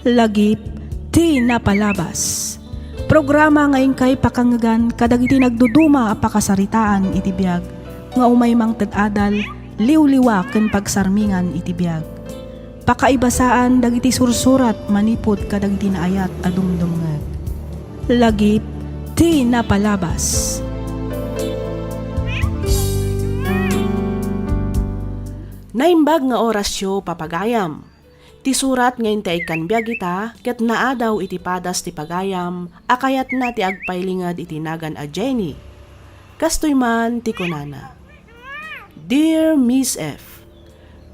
Lagip, ti napalabas. Programa ngayon kay pakangagan kadagiti nagduduma a pakasaritaan iti biyag, nga umay mang tadadal, liwliwa ken pagsarmingan iti biyag. Pakaibasaan dagiti sursurat manipod kadagiti naayat a dumdumngeg. Lagip, ti napalabas. Naimbag nga orasyo papagayam. Ti surat ngayon ti ikan biyag ita, ket naadaw iti padas ti pagayam, akayat na ti agpailingad iti nagan a Jenny. Kastoy man ti kunana. Dear Miss F,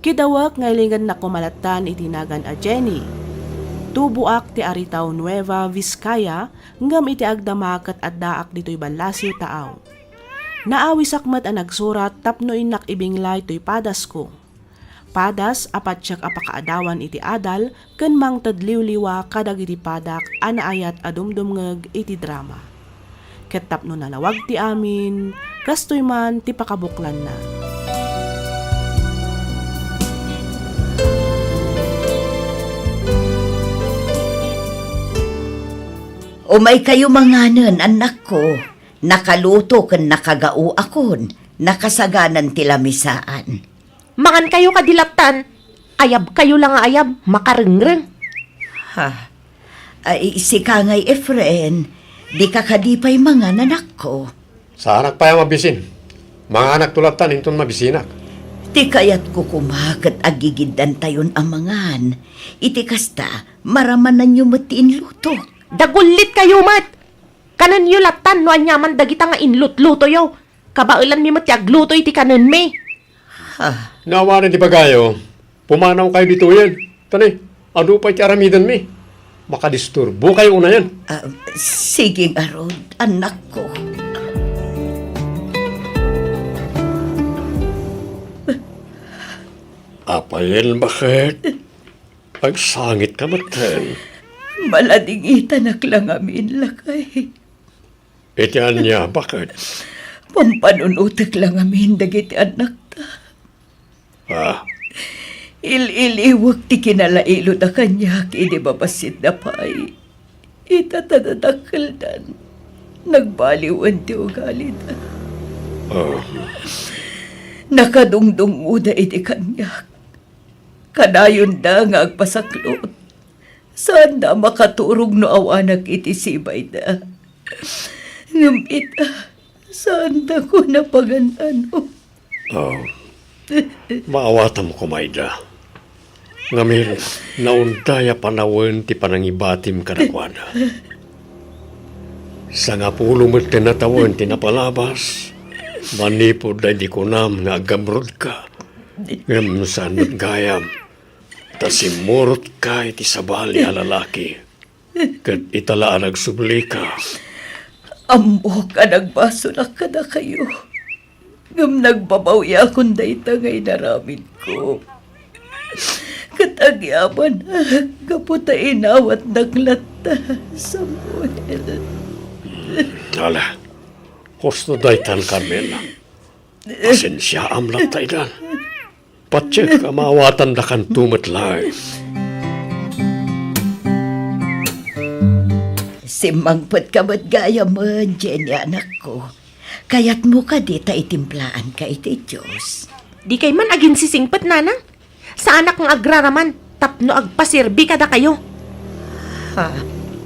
kidawak ngailingad na kumalatan iti nagan a Jenny. Tubuak ti Aritaw Nueva Vizcaya, ngam iti agdamak ket addaak ditoy balasiw taaw. Naawisakmat a nagsurat tapno inak ibinglay toy padas ko. Padas apat siyak apakaadawan iti adal ken mang tadliwliwa kadag iti padak anaayat adumdumngeg iti drama. Ket tapno nalawag ti amin, kastoy man ti pakabuklan na. Umay kayo manganan, anak ko. Nakaluto ken nakagao akon, nakasaganan ti lamisaan. Mangan kayo kadilatan, ayab kayo lang nga ayab, makarengreng. Ha, ay si Kangay Efren, di ka kadipay mangan anak ko. Sa anak pa yung mabisin. Mga anak tulatan inton mabisinak. Ti kayat ko kumakat agigidan tayon amangan. Iti kasta, maramanan nyo matiin luto. Dagulit kayo mat! Kanan yu latan no anyaman dagita nga inlut-luto yaw. Kabailan mi mat yagluto iti kanan mi. Ha, Nawanan di pagayo. Pumanaw kayo dito yan. Tanay, ado pa iti aramidan mi. Makadisturbo kayo una yan. sige nga Rod, anak ko. Apayin, bakit? Pagsangit ka matan. Maladingitan lang amin lakay. Itian niya, bakit? Pampanunutak lang amin dagiti anak ta. Ah, Iliwag ti kinalailo na kanya kini babasit na pa'y itatadadakal dan. Nagbaliwan ti ugali na. oh, Nakadungdung uda iti kanya. Kanayon na nga agpasaklot. Saan na makaturog no awanak iti sibay na. Ngumit saan na ko napagandano. oh. Maawatan mo kumayda. Ngamin, naundaya panawin ti panangibatim kadakwana. Sa nga pulo mo't tinatawin tinapalabas, manipod ay di kunam nga agamrod ka. Ngam saan mo't gayam, tasimurot ka iti sabali a lalaki. Kat italaan nagsubli ka. Amo ka nagbaso na kada kayo. Ngam nagbabawya akong dayta ngay naramid ko. Katagyaman, kaputa inawat naglata, Samuel. Ala, gusto daytan Carmela. Pasensya amlat taydan. Patsik amawatan da kan tumatlay. Simangpot ka ba't gaya mo, Jenny, anak ko. Kayat mo ka di ta itimplaan ka iti Diyos. Di kay man agin sisingpet nanang. Sa anak ng agraraman, tapno agpasirbi kada kayo. Ha,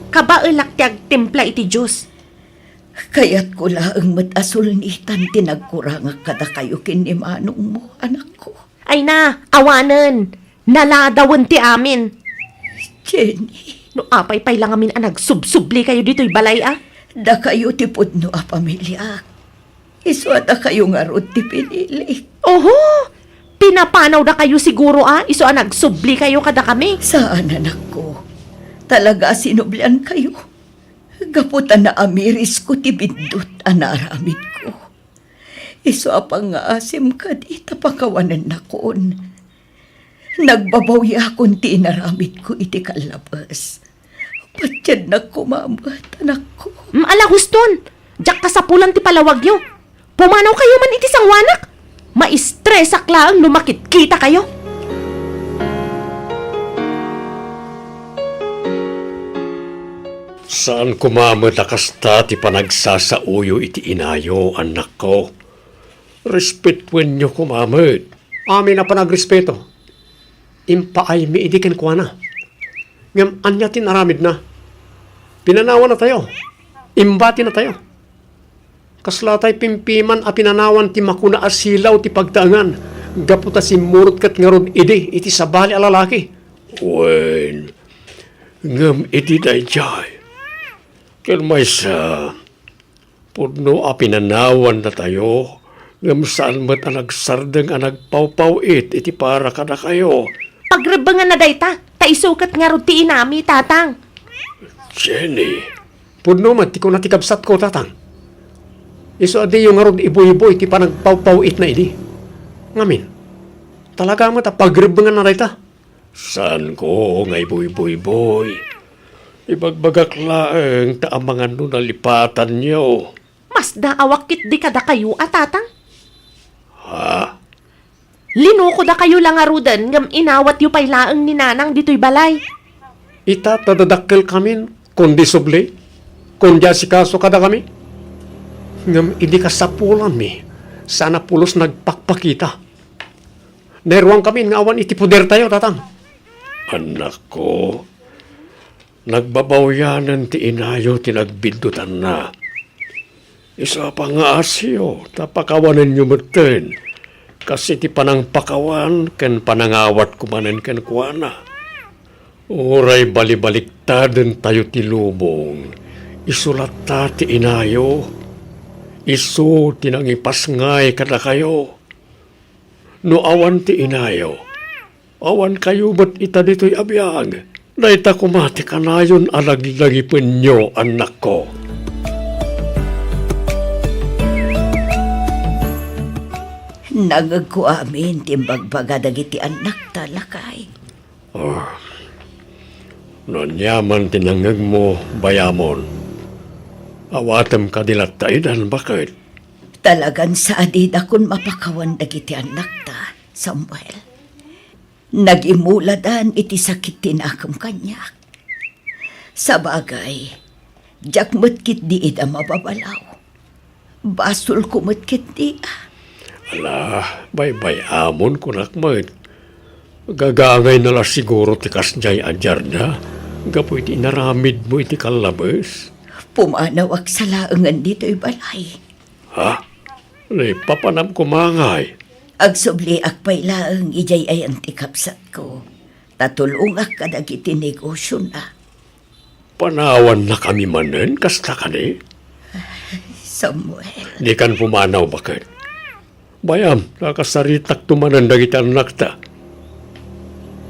Kabailak ti agtimpla iti Diyos. kayat ko laang matasulnitan tinagkurang kada kayo kinimanong mo, anak ko. Ay na, awanen. Naladawan ti amin. Jenny, No apay-pay lang amin ang nagsubsubli kayo dito'y balay ah. da kayo ti pudno a pamilya. Iswata kayo nga rod ti pinili. Oho! Pinapanaw na kayo siguro ah. Iso ang nagsubli kayo kada kami. Saan anak ko? Talaga sinublian kayo. Gaputan na amiris ko ti bindut anaramid ko. Iso apang nga asim ka di tapakawanan na koon. Nagbabawi akong ti inaramid ko iti kalabas. Patyad na kumamat, anak ko. Ala huston. Diyak kasapulan ti palawag yo. Pumanaw kayo man iti sangwanak. Ma-stress aklang lumakit kita kayo. Saan kumamatakas ti panagsasauyo iti inayo, anak ko? Respetuin niyo kumamit. Amin na panagrespeto. Impaay mi idikin ko na. Ngam anya tinaramid na. Pinanawan na tayo. Imbati na tayo. Kaslatay pimpiman a pinanawan ti makuna asilaw ti pagtaangan. Gaputa si murot kat ngarod idi iti sabali a lalaki. Wen, ngam iti dayjay. Ken maysa, pudno a pinanawan na tayo. Ngam saan mo't a nagsardeng a nagpawpawit iti para kada kayo. Pagrebangan na dayta, taisukat nga ro ti inami, tatang. Jenny, Pudno man, ti ko na tikabsat ko, tatang. Iso adi yung ngarod iboy-iboy, ti panagpaw-pawit na idi. Ngamin, talaga mo ta pagrebangan na dayta. saan ko ngay boy-boy-boy? Ibagbagak laeng taamangan no nalipatan niyo. Mas daawakit di kada kayo, tatang. Ha? Linuko da kayo lang arudan, ngam inawat yu pay laeng ni nanang dito'y balay. Ita tadadakkel kamin, kundi subli, kundi asikaso kada kami. Ngam hindi ka sapulan mi, sana pulos nagpakpakita. Nerwang kami nga awan iti puder tayo, tatang. Anak ko, nagbabawyanan ti inayo tinagbidutan na. Isa pa nga asyo, tapakawanan nyo maten. Kasi ti panang pakawan, ken panangawat kumanan ken kuana. Uray balibaliktadin tayo ti lubong. Isulat ta ti inayo. Isu tinangipas ngay kada kayo. No awan ti inayo. Awan kayo ba't ita dito'y abiyag? Naita kumati ka na yun alagilagipin nyo, anak ko. Nagag ko amin timbagbaga dagiti anak talakay. Nanyaman tinangag mo, bayamon. Awatem ka dilat taidan, bakit? Talagan sa adid akon mapakawan dagiti anak ta, Samuel. Nagimuladan iti sakit tinakam kanyak. Sa bagay, jak matkit di ida mababalaw. Basol ko matkit di. Ala, bay amon kunakmat. Gagangay na la siguro ti kasjay ajar na. Gapo iti naramid mo iti kalabes. Pumanawak sa laangan dito'y balay. Ha? Lay papanam kumangay. Agsubli akpay laang ijay ay antikapsat ko. Tatulungak kadagiti negosyo na. Panawan na kami manen, kasta ka ni. Samuel, Di kan pumanaw bakit? Bayam, nakasaritak tumanan dagiti anak ta.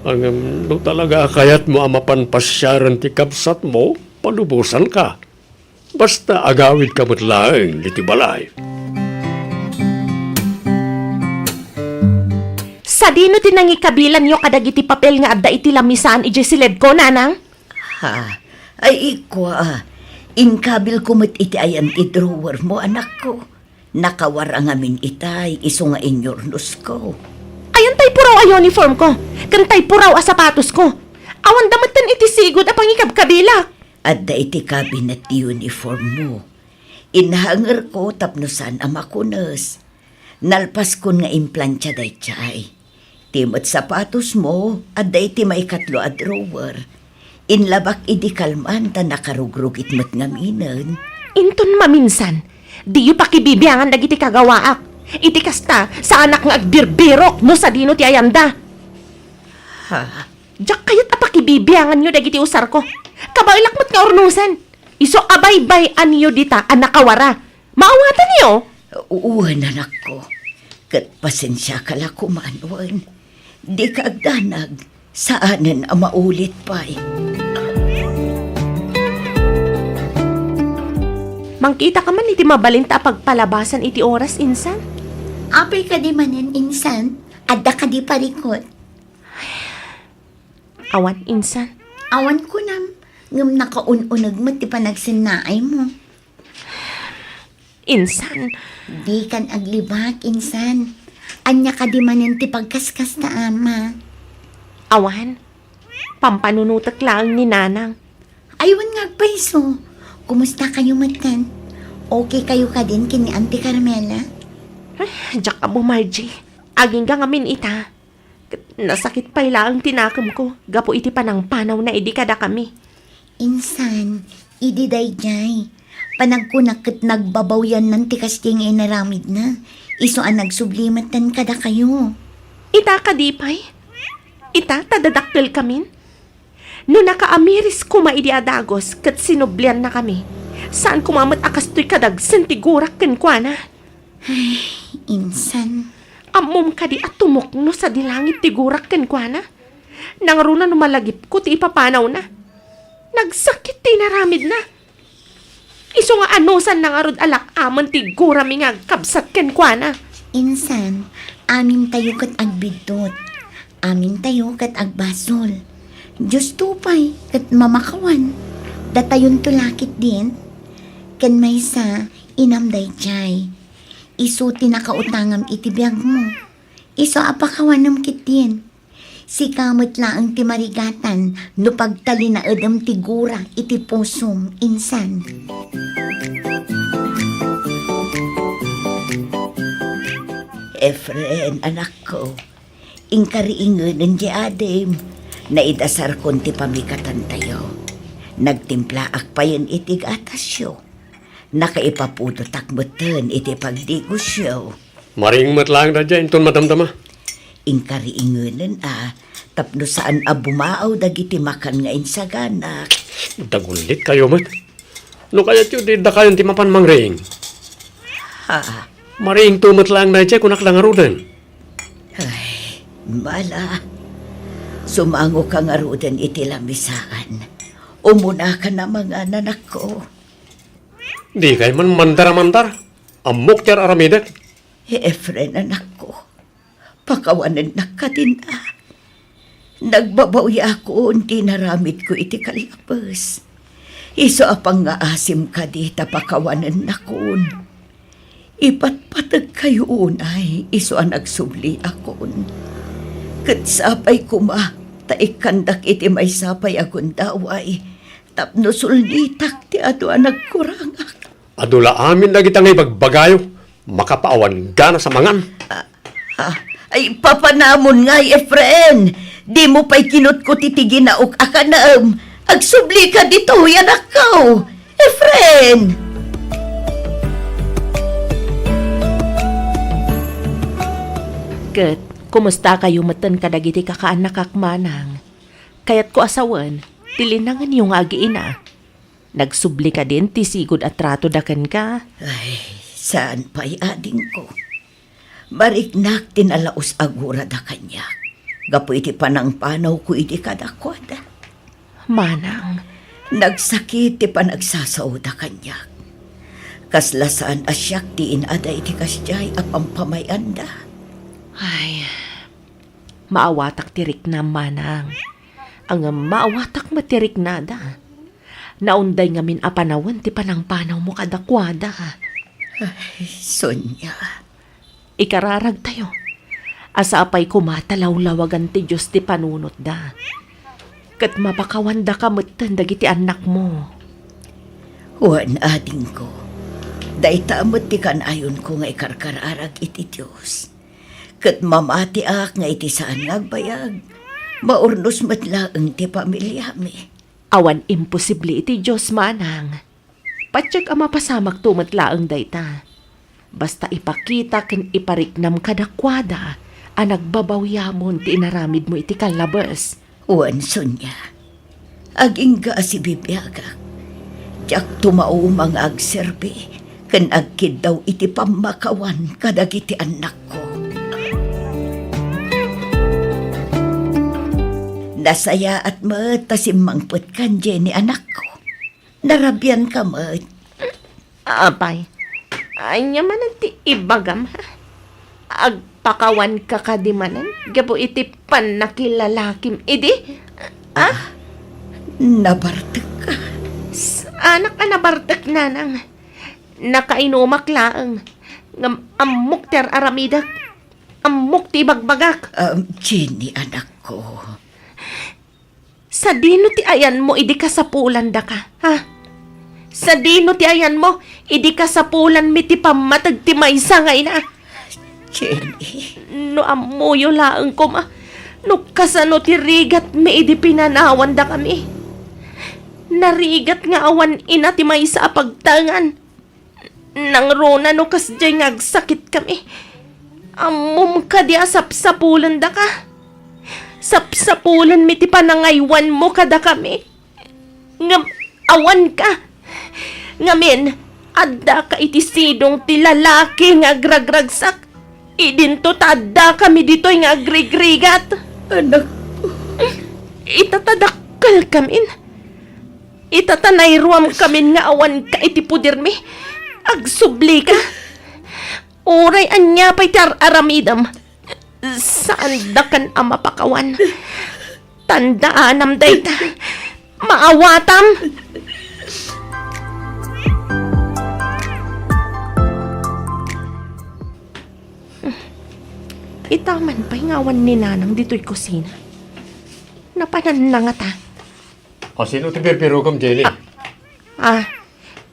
Ang no talaga kayat mo amapan pasyaran ti kapsat mo, palubusan ka. Basta agawid ka mo't laeng diti balay. Sa dino tinangi kabilan nyo kadagiti papel nga adda iti lamisaan ije silid ko, nanang? ha, ay ikwa, inkabil kumit iti ayan ti drawer mo, anak ko. Nakawar amin itay, iso nga inyornos ko. Ayan tay puraw a uniform ko. Kantay puraw a sapatos ko. Awan damatan iti sigod a pangikab-kabila. Adda iti cabinet ti uniform mo. Inhanger ko tapnosan amakunas. Nalpas kon nga implantya day chay. Timot sapatos mo, adda iti may katlo a drawer. Inlabak idi kalman ta nakarugrugit mo't ngaminan. Inton maminsan, di yu pakibibiyangan dagiti kagawaak. Iti kasta sa anak nga agbirbirok no sa dino ti ayanda. Ha? Diyak kayat apakibibiyangan nyo dagiti usar ko. Kabailak mo't nga ornusan. Iso abay-bay anyo dita anakawara. Maawatan niyo? Uuwan anak ko. Kat pasensya ka la kumanwan. Di ka agdanag. Saanan ang maulit pa'y. Mangkita ka man iti mabalinta pagpalabasan iti oras insan. Apay ka di manen insan, adda ka di parikot. Awan insan. Awan ko nam, ngam nakaununag mo ti panagsinaay mo. Insan. Di kan aglibak insan. Anya ka di manen ti pagkaskas na ama. Awan. Pampanunutak lang ni nanang. Aywan nga paiso. Kumusta kayo matan? Okay kayo ka din kini Auntie Carmela? Diyak ka mo, Margie. Aging nga ngamin ita. Nasakit pa ang tinakam ko. Gapo iti panang panaw na idi kada kami. Insan, idi dayjay. Panagkunakit nagbabaw yan ng tikas ting inaramid na. Iso ang nagsublimatan kada kayo. Ita kadipay. Ita tadadaktil kamin. No nakaamiris ko maidiadagos kat sinublian na kami. Saan kumamat akas to'y kadag sentigurak kenkwana. Insan, Amom kadi at tumukno sa dilangit tigurak kenkwana. Nangaruna numalagip ko ti ipapanaw na. Nagsakit ti naramid na. Iso nga anusan nangarod alak amon tigura mi nga kabsat kenkwana. insan, amin tayo kat agbidot. Amin tayo kat agbasol. Diyos tupay kat mamakawan. Datayon tulakit din. Ken may sa inamday jay. Iso tinakautangam itibiyag mo. Iso apakawanam kitin. Si kamot laang timarigatan no pagtali na edam tigura iti pusum insan. Efren, anak ko, ingkariingan ng adem, na idasar konti pamikatan tayo. Nagtimplaak pa yun itig atasyo. Nakaipaputot akmutan iti pagdigusyo. Maring matlang na dyan, itong madamdama. Ingkariinganan tapno saan abumaaw dagiti makan nga insaganak. Dagulit kayo, mat. No kaya tiyo, di da kayo timapan mangring. Ha, Maring tumat lang na dyan, kunak lang arudan. ay, mala. Sumango ka nga rudan iti lamisaan. Umuna ka na mga nanak ko. Di kayo man mandara-mandar. Amok tiyar aramidak. Efren, anak ko, pakawanan na ka din Nagbabawya ako, hindi naramid ko iti kalabas. Iso apang nga asim ka di tapakawanan na kun. Ipatpatag kayo unay, iso ang nagsubli akon. Katsapay kuma, taikandak iti may sapay akong daway. Tapno sulnitak ti ato ang nagkurangak. Adula amin na kita ngay bagbagayo. Makapaawan gana sa mangan. Ay, papanamon nga, Efren. Di mo pa'y kinot ko titigin na akanaam. Agsubli ka dito, yan akaw. Efren! Ket, kumusta kayo matan kadagiti kakaanak akmanang? Kayat ko asawan, tilinangan yung agiina. Nagsubli ka din, tisigod at trato dakan ka. Ay, saan pa'y ading ko? Mariknak tinalaos agura da kanya. Gapo iti panang panaw ko iti kadakwada. Manang, Nagsakit ti panagsasaw da kanya. Kaslasaan asyak ti inada iti kasyay apang pamayanda. ay, maawatak tirik na manang. Ang maawatak matirik na da. Naunday ngamin apanawan ti panang panaw mo kadakwada. Ay, Sonya. Ikararag tayo. Asa apay kumatalaw-lawagan ti Diyos ti panunot da. Kat mapakawanda ka matan dagiti anak mo. Wan ading ko. Day tamot ti kanayon ko nga ikarkararag iti Diyos. Kat mamati ak nga iti saan ngagbayag. Maurnos matlaang ti pamilya mi. Awan imposible iti Diyos manang. Patsag ang mapasamak tumatlaang dayta. Basta ipakita ken ipariknam kadakwada ang nagbabawyamon ti inaramid mo iti kalabas. Wan Sonya. Aging ga si bibiyagak. Tiyak tumao mga agserbi. Kan agkid daw iti pamakawan kadagiti anak ko. Nasaya at matasimmangput kan Jenny anak ko. Narabyan ka mat. Apay, ay naman ang ti ibagam. Agpakawan ka kadimanan. Gabo iti panakilalakim. Idi? Nabartag ka. Anak ka nabartak na nang. Nakainumak laang. Amok ter aramidak. Amok ti bagbagak. Jenny anak ko. Sa dino ti ayan mo, idi ka sa pulan da ka, ha? Sa dino ti ayan mo, idi ka sa pulan mi ti pamatag ti maysa nga ina. Jenny, No amuyo laeng ko ma. No kasano ti rigat mi idi pinanawan da kami. Narigat nga awan ina ti maysa a pagtangan. Nang rona no kasjay nga agsakit kami. Amom ka di asap-sapulan da ka. Sapsapulan mi ti panangaywan mo kada kami. Ngam awan ka. Ngamin, adda ka iti sidong ti lalaki nga agragragsak. Idinto tadda kami dito'y nga agrigrigat. anak, Itatadakkel kamin. Itatanayruam kamin nga awan ka iti pudir mi. Agsubli ka. Uray anya pa'y aramidam. Saan da kan ama pakawan? Tandaanam dayta. Maawatam. Itaman pa'y ngawan ni Nanang dito'y kusina. Napanan na nga ta. O sino ti pirpirugam, Jenny?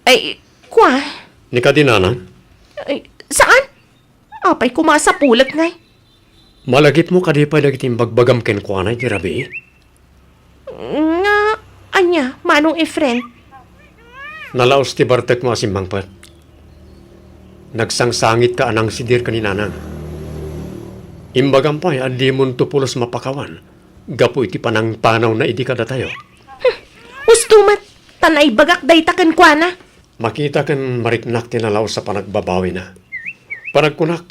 Ay, kwa? Ni ka dinanang? Ay, saan? Apay kumasa pulag ngay. Malagip mo kadi pa dagiti bagbagam ken kuanay ti rabi? Nga, anya, manong friend. Nalaos ti bartek mo asimbang pat. Nagsangsangit ka anang sidir ka ni nanang. Imbagam pa'y adi mon tupulos mapakawan. Gapu iti panang panaw na idi kada tayo. Ustumat, tanay bagak day takan kwa na. Makita kan mariknak ti nalaos sa panagbabawi na. Panagkunak,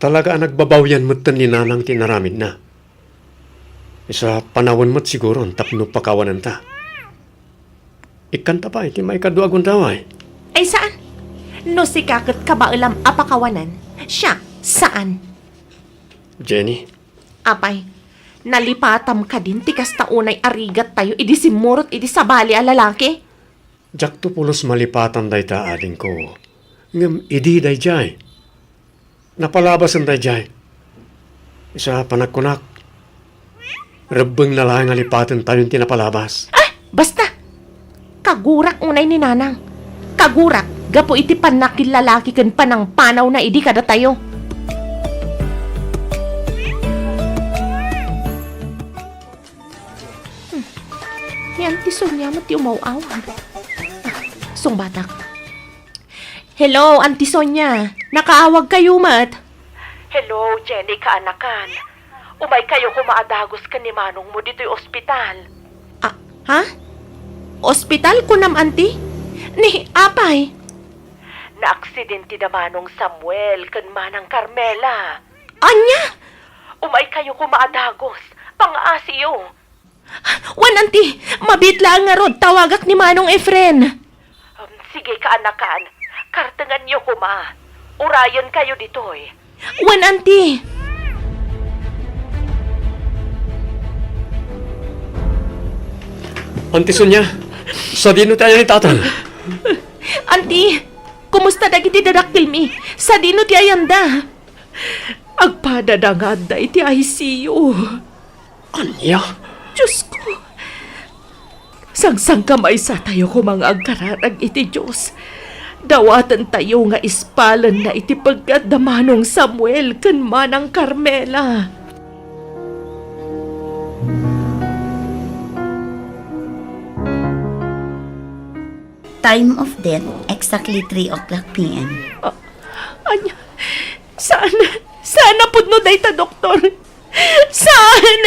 talaga ang nagbabawian mo't ni nanang tinaramid na. Isa panawon mo't siguro tapno pakawanan ta. Ikanta pa iti may kaduagon taway. Ay saan? No si kakot ka ba ulam apakawanan? Siya, saan? Jenny, Apay, nalipatam ka din tikas taunay arigat tayo idi simurot idi sabali a lalaki. jak to pulos malipatan day ta ading ko. Ngam idi day jay. Napalabasan day jay. Isa panagkunak. Rebeng na lang nga lipatan tayong tinapalabas. Basta, kagurak unay ni Nanang. Kagurak, gapo iti panakil lalaki ken panang panaw na idi kada tayo. Yan ti Sonia mo ti umaw-awan. Sungbatak. Hello, Auntie Sonia. Nakaawag kayo, mat. Hello, Jenny, kaanakan. Umay kayo kumaadagos ka ni Manong mo dito'y ospital. Ha? Ospital ko nam, Auntie? Ni, apay? Na-aksidente da Manong Samuel kan Manang Carmela. Anya? Umay kayo kumaadagos. Pang-asiyo. Wan, Auntie, mabitla nga rod, tawagak ni Manong Efren. Sige, kaanakan. Kartangan niyo kuma. Urayon kayo ditoy. Wan, Auntie. Auntie Sonia, sa dino tayo ni tatang. Auntie, kumusta dagiti dadaktil mi? Sa dino ti ayanda? Agpadadangad da iti ICU. Anya? Diyos ko. Sangsang kamay sa tayo ko mga agkararag iti Diyos. Dawatan tayo nga ispalan na iti pagkadamanong Samuel kan Manang Carmela. Time of death, exactly 3 o'clock p.m. Anya, saan? Saan na pudno day ta, doktor? Saan?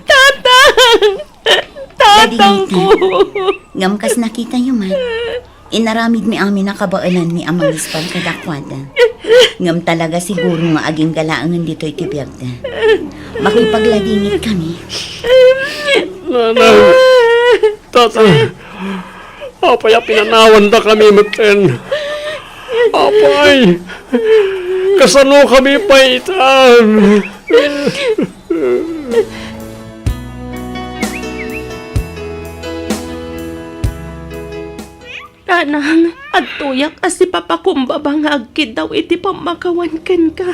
Tatang! Tatang ko! Ngamkas nakita yung man. Inaramid mi amin na kabailan mi amang ispal kadakwada. Ngam talaga siguro nga aging galaangan dito itibiyag na. Makipagladingit kami. Nanang, tatang, apay pinanawan da kami maten. Apay, kasano kami paitan. Tanang, at tuyak as si papakumbaba nga agkid daw iti pamakawan ken ka.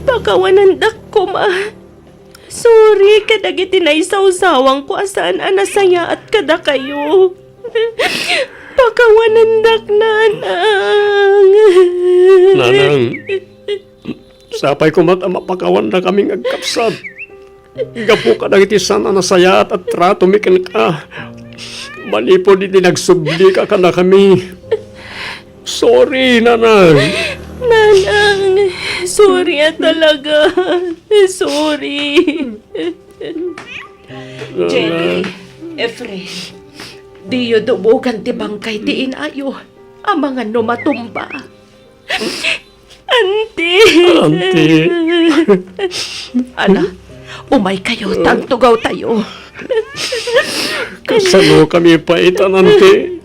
Pakawanan dak ko ma. Sorry, kadagiti na isaw-sawang ko asaan anasaya at kada kayo. Pakawanandak, nanang. Nanang, sapay ko mapakawan na kaming agkapsat. Gapo ka dagiti sana nasaya at trato mikan ka. Manipod iti nagsubli ka na kami. Sorry, nanang. Nanang, sorry talaga. Sorry. Jenny, Efren, diyo dubugan ti bangkay ti inayo. Ang mga numatumba. Auntie. Auntie. Ala, umay kayo, tagtugaw tayo. Kasano kami pa itanante.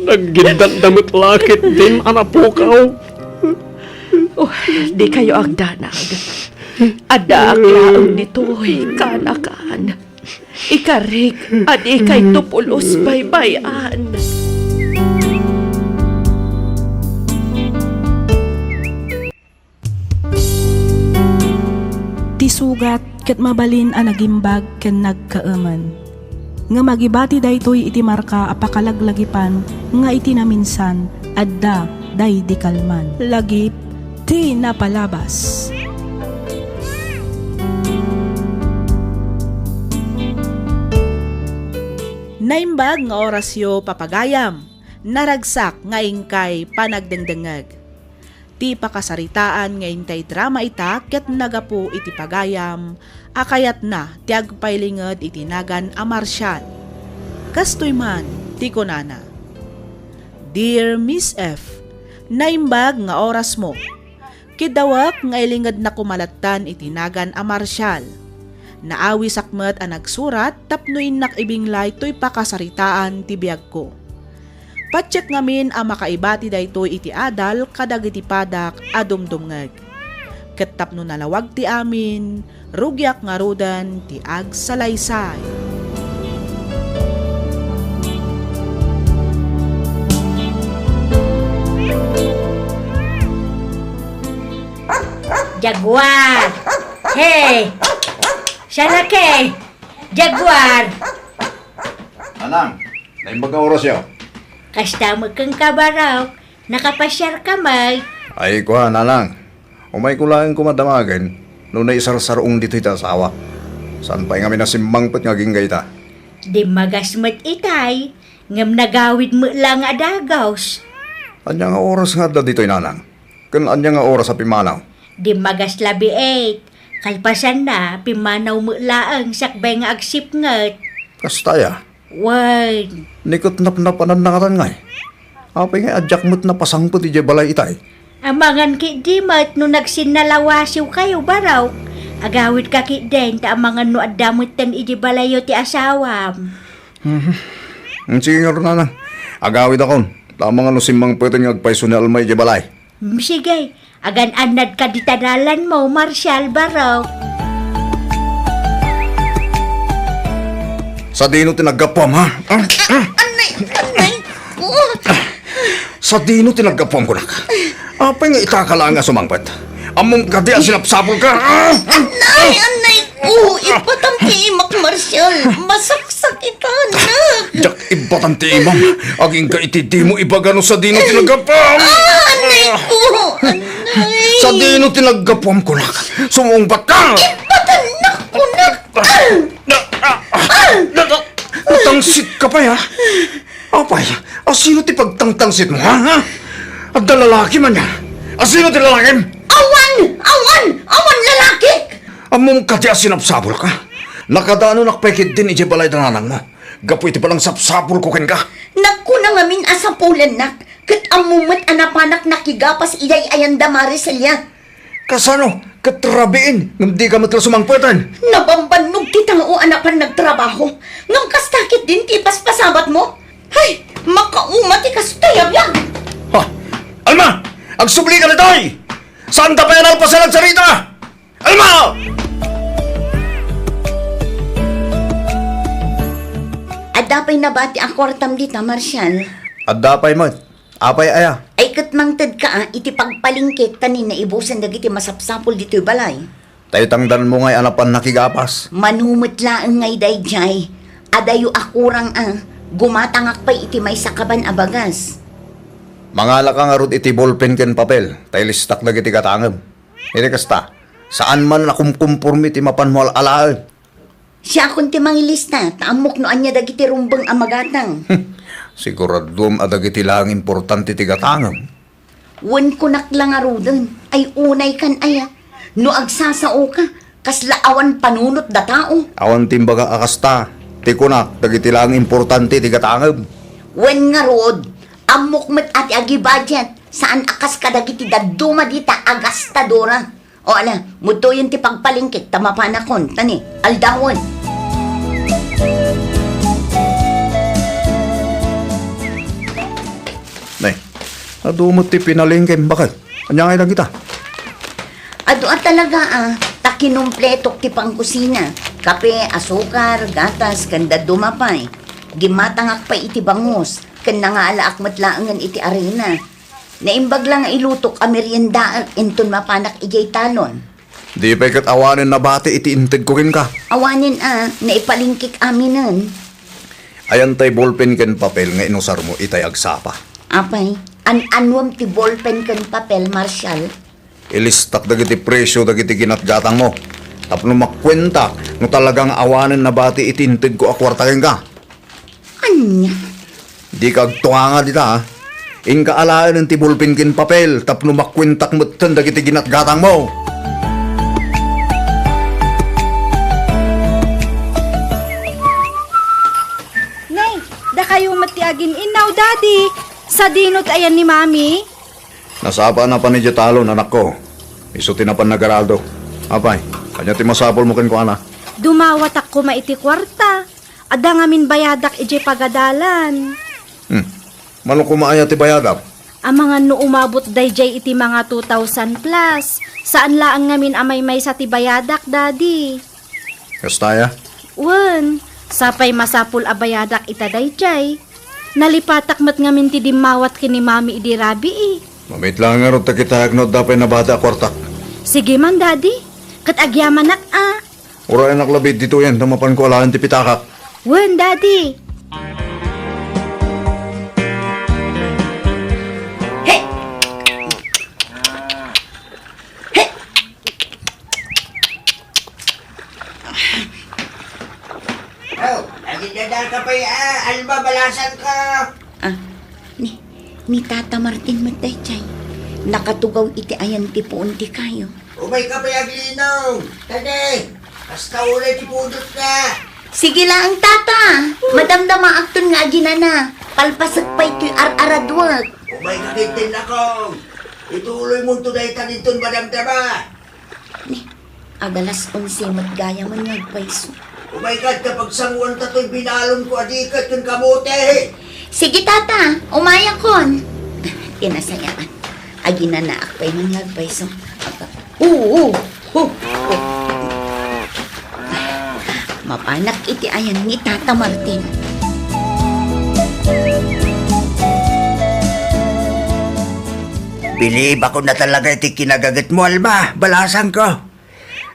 Naggindandamit lakit din anapukaw. Oh, di kayo agdanag. Ada aklaang dito'y kanakan. Ikarig, at ikay tupulos baybayan. Tisugat ket mabalin a nagimbag ken nagkaaman. Nga magibati daytoy iti marka a pakalaglagipan nga iti naminsan adda day di kalman. Lagip ti napalabas. Naimbag nga orasyo papagayam, naragsak nga ingkay panagdengdengag. Ti pakasaritaan nga intay drama ita ket nagapu iti pagayam, akayat na ti agpailinged iti nagan a Marcial. Kastoy man ti kunana. Dear Miss F, naimbag nga oras mo. Kidawak nga ilinged na kumalatan iti nagan a Marcial. Naawi sakmet a nagsurat tapnoin nakibinglay to'y pakasaritaan ti biag ko. Patsyak ngamin ang makaibati daytoy iti adal kadag iti padak adumdumngag. Ket tapno nalawag ti amin, rugyak nga rudan ti ag salaysay. Jaguar! Hey! Shalake! Jaguar! Anang, naimbag ang oras yaw. Kasta mo kang kabaraw, nakapasyar ka may. Ay ko nanang. Umay ko lang kumadamagan, no na isarsarong dito ita asawa. Saan pa nga minasimbang pat nga ginggay ta? Di magasmat itay, ngam nagawid mo lang adagaws. Anya nga oras nga da dito'y nanang. Kan anya nga oras sa pimanaw. Di magas labi 8, kalpasan na, pimanaw mo laang sakbay nga agsip ngat. Kastaya, Wan, nikot napnapanan na katan ngay. Apay nga adyak mo't napasangpot iti balay itay. amangan ki di mat no nagsinalawasiw kayo baraw. Agawid ka ki den ta amangan no adamot tan iji balayo ti asawam. Sige nga rin nanang. Agawid akon. Tama nga no simbang pwede nga agpaiso ni Almay iti balay. Sige, agan anad ka ditadalan mo, Marcial baraw. Sa dino tinagapam ha? Anay, Sa dino tinagapam ko na ka. Apay nga itakala nga sumangpat. Among kadi ang sinapsapol ka. anay, ipatampi imak, Marcial. Masaksak ita, anak. Jak ibatan ti imam. Aging ka itidi mo ibagano sa dino tinagapam. Anay. Sa dino tinagapam ko na ka. Sumungpat ka. Patanak ko na. Natangsit ka pa ya? Apay, asino ti pagtangtangsit mo ha? At lalaki man ya? Asino ti lalaki? Awan lalaki. Among kati asinapsapol ka. Nakadano nakpekit din iti balay dananang mo. Gapo iti palang sapsapol ko ken ka. Naku na ngamin asapulan nak. Kat amumat anapanak nakigapas iyay ayanda mariselya. Kasano? Katrabiin. Ngam di ka matla sumangpwetan. Nabambanog kitang o anapan nagtrabaho. Ngam kastakit din tipas pasabat mo. Ay, makaumati kastayab yan. Ha? Alma! Agsubli ka na to'y! Saan ta pa yan alpasan ang sarita? Alma! Adapay na bati ang kwartam dita, Marcial. Adapay mo. Apay aya. Ay katmangtad ka iti pagpalingkit tanin na ibusan dagiti masapsapol dito'y balay. Tayo tangdan mo nga'y anapan nakigapas. Manumot laang ngay dayjay. Adayo akurang gumatangak pa'y iti may sakaban abagas. Mangala ka nga rod iti ballpen ken papel. Tayo listak na iti katangam. Iti kasta, saan man nakumkumpurmi iti mapanmual alaal. Siya akong timangilista, taamok no anya dagiti rumbang amagatang. Siguradum adag iti lang importante iti katangam. Wan ko naklang arudan, ay unay kan aya. No agsasao ka, kasla awan panunot da tao. Awan timbaga akasta. Ti kunak, dagiti lang importante iti katangam. Wan nga rod, amok met ati agi budget, saan akas ka dagiti daduma dita agastadora. O ala, muto yun ti pagpalingkit, tamapanakon, tani, aldawon. Nay, adumot ti pinalingkem, bakit? Anya ngay lang kita. Ado talaga takinumpletok ti pangkusina. Kape, asukar, gatas, kanda dumapay. Gimatangak pa iti bangus, kan nangaalaak matlaangan iti arena. Naimbag lang ilutok a merienda inton mapanak ijay talon. Di pa'y katawanin na bati iti inted ko rin ka. Awanin naipalingkik aminan. Ayan tay ballpen ken papel nga inusar mo itay agsapa. Apay, anwam ti ballpen kan papel, Marshal. Ilistak dagiti presyo dagiti ginatgatang mo. Tapno makwenta no talagang awanin na bati iti inted ko akwarta ken ka. Anya? Di kagtunga nga dita ha. Inka alaan ng tibulpin kin papel, tapno makwintak mo't dagiti ginatgatang mo. Nay, da kayo matiagin inaw, Daddy. Sa dinot ayan ni Mami. Nasapa na pa ni Jetalon, anak ko. Isuti na pa na Garaldo. Apay, kanya ti masapol mo kin ko ana. Dumawat ako maiti kwarta. Ada ngamin bayadak ije pagadalan. Manong kumaaya ti bayadap? Ang mga no umabot dayjay iti mga 2,000 plus. Saan laang ngamin amay may sa ti bayadak, Daddy? Kastaya? Wan, sapay masapul a bayadak ita dayjay. Nalipatak mat ngamin ti dimawat kini Mami idi rabi Mamit lang nga ron takitahag no dapay na bata kwartak. Sige man, Daddy. Kat agyaman nak Ura anak labid dito yan, tamapan ko alaan ti pitakak. Wan, Daddy. Nagidadal ka pa albabalasan ka. Ni Tata Martin mataychay. Nakatugaw iti ayan ti puon ti kayo. Umay ka pa yaglinaw. Tade, hasta ulay ti pudot ka. Sige lang, Tata. Madamdama akton nga ginana. Palpasag pa ito'y ar-aradwag. Umay ka kintin ako. Ituloy mo tunay taninton madamdama. Agalas 11 matgaya man ngagpaiso. Umay ka kapag sangwan tato'y binalong ko adikat yung kamote. Sige, Tata. Umaya kon. Tinasayaan. Aginana akpay man ngagpaiso. Oo. Mapanak iti ayan ni Tata Martin. Bilib ako na talaga iti kinagagat mo, Alma. Balasan ko.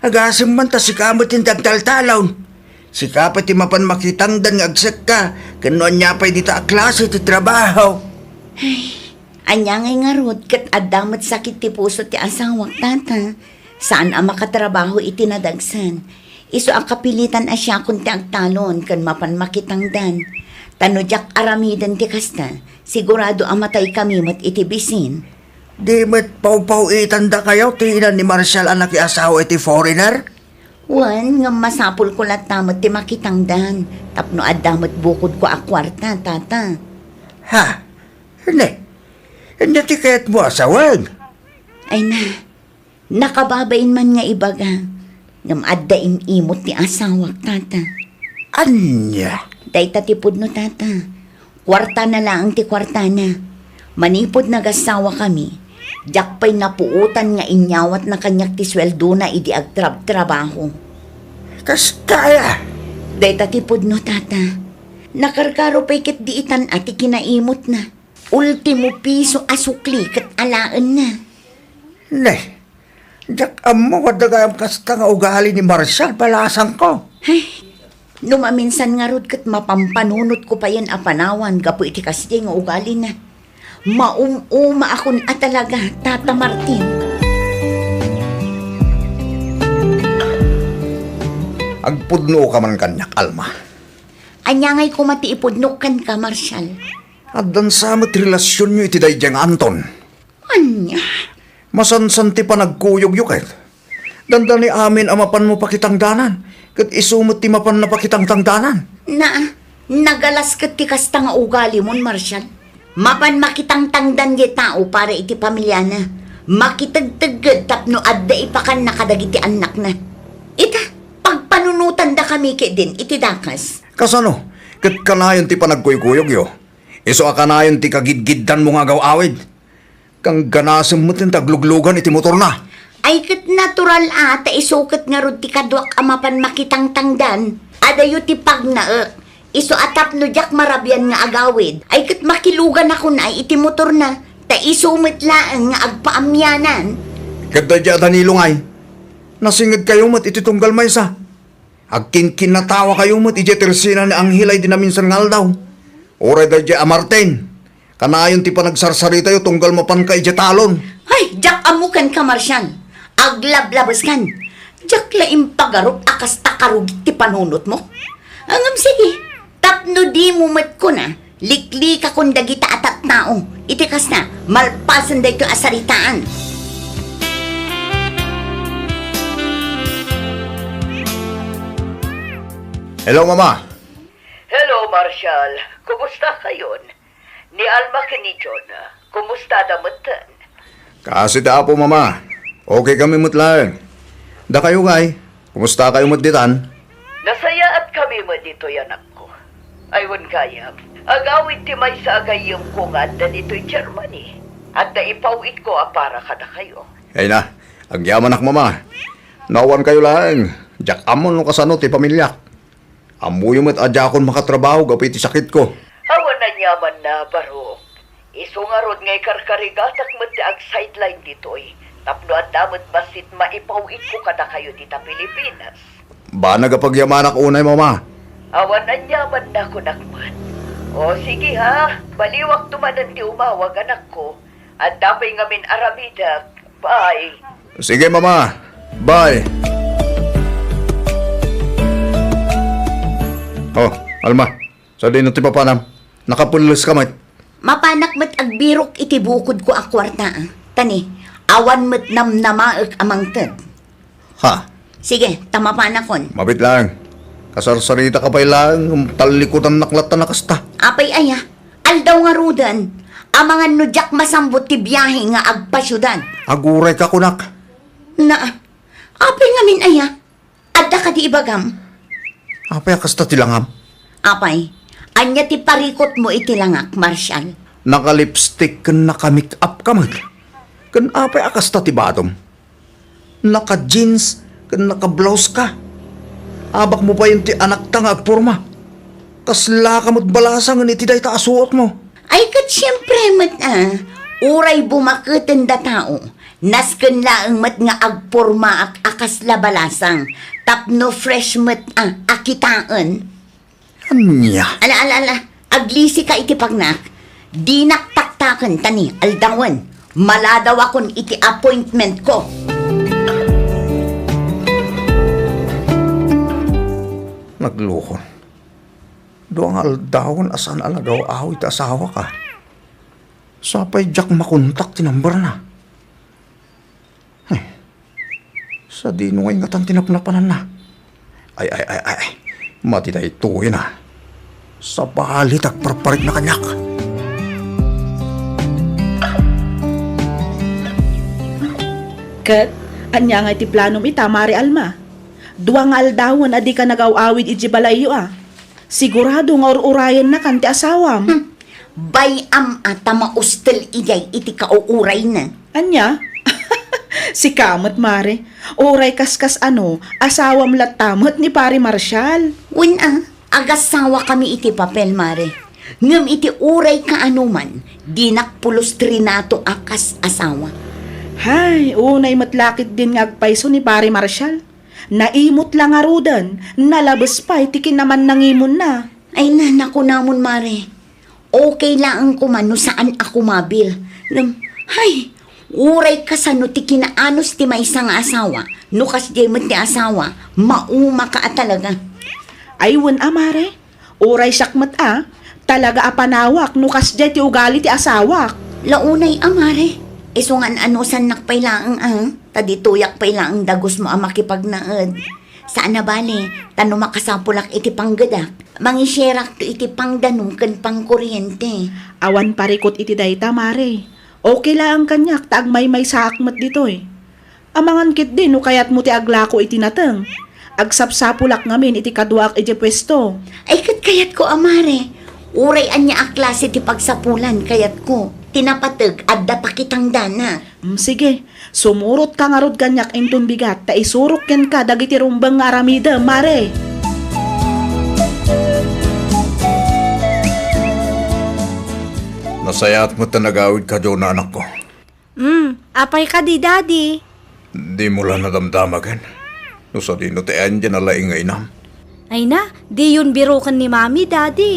Agasam man ta si kamot yung tagtaltalon. Si kapat ti mapan makitangdan nga agsak ka. Kanuan niya pa'y dita klase ti trabaho. Anya ngay nga rod, kat adamat sakit ti puso ti asawak, Tata. Saan ang makatrabaho iti nadagsan? Iso ang kapilitan asya kung ti agtalon, kan mapan makitangdan. Tanodyak aramidan ti kasta, sigurado amatay kami mat iti bisin. Di mat pau-pau itanda kayo, tinan ni Marshall anak asawa iti foreigner? Wan, nga masapul ko latamat ti makitangdan. Tapno adamat bukod ko akwarta, Tata. Ha? Hindi. Hindi ti kaya't mo asawag. Ay na, nakababain man nga ibaga. Ngam addain imot ti asawak, Tata. Anya? Day tatipod no, Tata. Kwarta na lang ti kwarta na. Manipod nagasawa kami. Diyak pa'y napuutan nga inyawat na kanyak ti sweldo na idi agtrab-trabaho. Kastaya? Day tatipod no, Tata. Nakarkaro pa'y ket diitan ati kinaimot na. Ultimo piso asukli kat alaan na. Hindi. Jak amo wadagayam kasta nga ugali ni Marshall balasang ko. Numaminsan nga rod kat mapampanunot ko pa yan apanawan, gapo iti kasi nga ugali na. Maumuma akon talaga, Tata Martin. Agpudno ka man kanyak, Alma. Anya nga'y kumatiipudnok kan ka, Marshall. At dan samot relasyon nyo iti dayjang Anton. Anya? Masansan ti pa nagkuyog-yukit. Dandani amin amapan mo pakitang danan. Kat isumot ti mapan na pakitang tangdanan. Nagalas kat ti kasta nga ugali mon, Marshall. Mapan makitang tangdan di tao para iti pamilya na. Makitagtagad tapno adda ipakan nakadagiti anak na. Ita, pagpanunutan da kami din, iti dakas. Kasano? Kat kanayon ti pa nagkuyog yo. Iso akanayon ti kagidgiddan mo nga gawawid. Kang ganasem mo tin tagluglugan iti motor na. Ay kat natural ata isukat nga rod ti kadwak amapan makitang tangdan. Adayo ti pagnaek. Iso atap no jak marabyan nga agawid. Ay kat makilugan ako na iti motor na. Ta isumit laang nga agpaamyanan. Kat dadya Danilong nasingid kayo mat iti tunggal maysa. Agkinkinatawa kayo mat iti tersina ni Anghilay dinaminsan ngal daw. Oray dadya Martin. Kanayon ti pa nagsarsarita yo tunggal mapan ka iti talon. Ay, jak amukan ka, Marsyal. Aglablabas kan. Jak laim pagarot akas takarugit ti panunot mo. Angam sige. Tapno di mo mat ko na. Likli ka kung dagita atat tao. Itikas na, malpasan da ito asaritaan. Hello, Mama. Hello, Marshall. Kumusta kayon? Ni Alma kini John. Kumusta damutan? Kasi da po, Mama. Okay kami mutlaan. Da kayo, Ngay. Kumusta kayo mutditan? Nasaya at kami mo dito, anak ko. Aywan kaya. Agawid ti may sa agayong ko nga dan ito'y Germany. At naipawit ko para kada kayo. Ay na, agyaman ak, Mama. Nawan kayo lang. Jak amon no kasano ti pamilya. Amuyo mo't adya akong makatrabaho gapi ti sakit ko. Awan na nyaman na, baro. Isungarod ngay karkarigatak mo ti ag sideline dito'y. Tapno at damot basit maipawit ko kada kayo dita Pilipinas. Ba nagapagyaman ak unay, Mama? Awan na nyaman na ko nakman. O sige ha, baliwag tumanan ti umawag anak ko. At dapay ngamin aramidak. Bye. Sige, Mama. Bye. Oh, Alma. Sa din ti papanam. Nakapulos ka, mat. Mapanak mat agbirok iti bukod ko akwarta. Tani, awan mat namnamaek amangted. Ha? Sige, tamapanakon. Mabit lang. Kasarsarita ka pa lang. Talikutan naklatan na kasta. Apay aya, aldaw nga rudan. Amangan no jak masambot ti biyahe nga agpasyudan. Aguray ka, kunak. Na, apay nga min aya. Adda ka di ibagam. Apay kasta tilangam. Apay, anya ti parikot mo itilangak, Marshall. Naka-lipstick kan naka-make up ka man. Kan apay akasta ti batom. Naka-jeans kan naka-blouse ka. Abak mo pa yung ti anak ta nga agporma. Kasla ka mo't balasang nga iti day taasuot mo. Ay kat siyempre mat uray bumaketen da tao. Nasken laeng mat nga agporma ak akas labalasang. Tapno fresh mat akitaan. Anya? Ala, aglisi ka iti pagnak. Di naktaktaken tani, aldawan. Maladaw akon iti appointment ko. Nagluhon. Doang aldawon asan alagaw awit asawa ka. Sapay jak makontak tinambar na. Ay, sa dinungay nga tan tinapnapanan na. Ay. Mati tayo tuwi na. Sa balit agparparit na kanyak. Kat, anya nga iti planom ita, Mari Alma. Duwang aldawon adi ka nag-awawid iti balayo Sigurado nga urayan na kan ti asawam. Bayam ata maustel ijay iti kauuray na. Anya? Si kamot, Mare. Uray kaskas asawam latamot ni Pari Marshall. Agasawa kami iti papel, Mare. Ngam iti uray ka anuman, di nakpulos trinato akas asawa. Hay, unay matlakit din nga agpaiso ni Pare Marshall. Naimot lang nga rudan, nalabas pa, itikin naman nangimon na. Ay naku namon, Mare. Okay lang ko man no saan ako mabil. Hay, uray ka sa no ti kinaanos ti may isang asawa. No kas di mo ti asawa, mauma ka talaga. Aywan amare, uray sakmat talaga apanawak, nukas di ti ugali ti asawak. Launay, Mare. Isungan anusan nakpailaang tadituyak pailaang dagos mo makipagnaed. Saan na bali, tano makasapulak iti panggadak, mangisyerak to iti pangdanong ken pangkuryente. Awan parikot iti dayta mare. Okay lang kanyak, taag may sa akmat dito Amangan kit din, no kayat mo ti aglako iti nateng. Agsapsapulak ngamin iti kaduak iti pwesto. Ay kayat ko, Mare. Uray anya aklase ti pagsapulan kayat ko. Tinapatag adda pakitang dana. Sige, sumurot ka nga rod kanyak inton bigat, ta isurok yan ka dagiti rumbang nga aramida, mare. Nasayat mo tanagawid ka doon na anak ko. Apay ka di, Daddy. Di mo lang nadamdamagan. No sa dino tayan dyan na laing nga inam. Ay na, di yun birukan ni Mami, Daddy.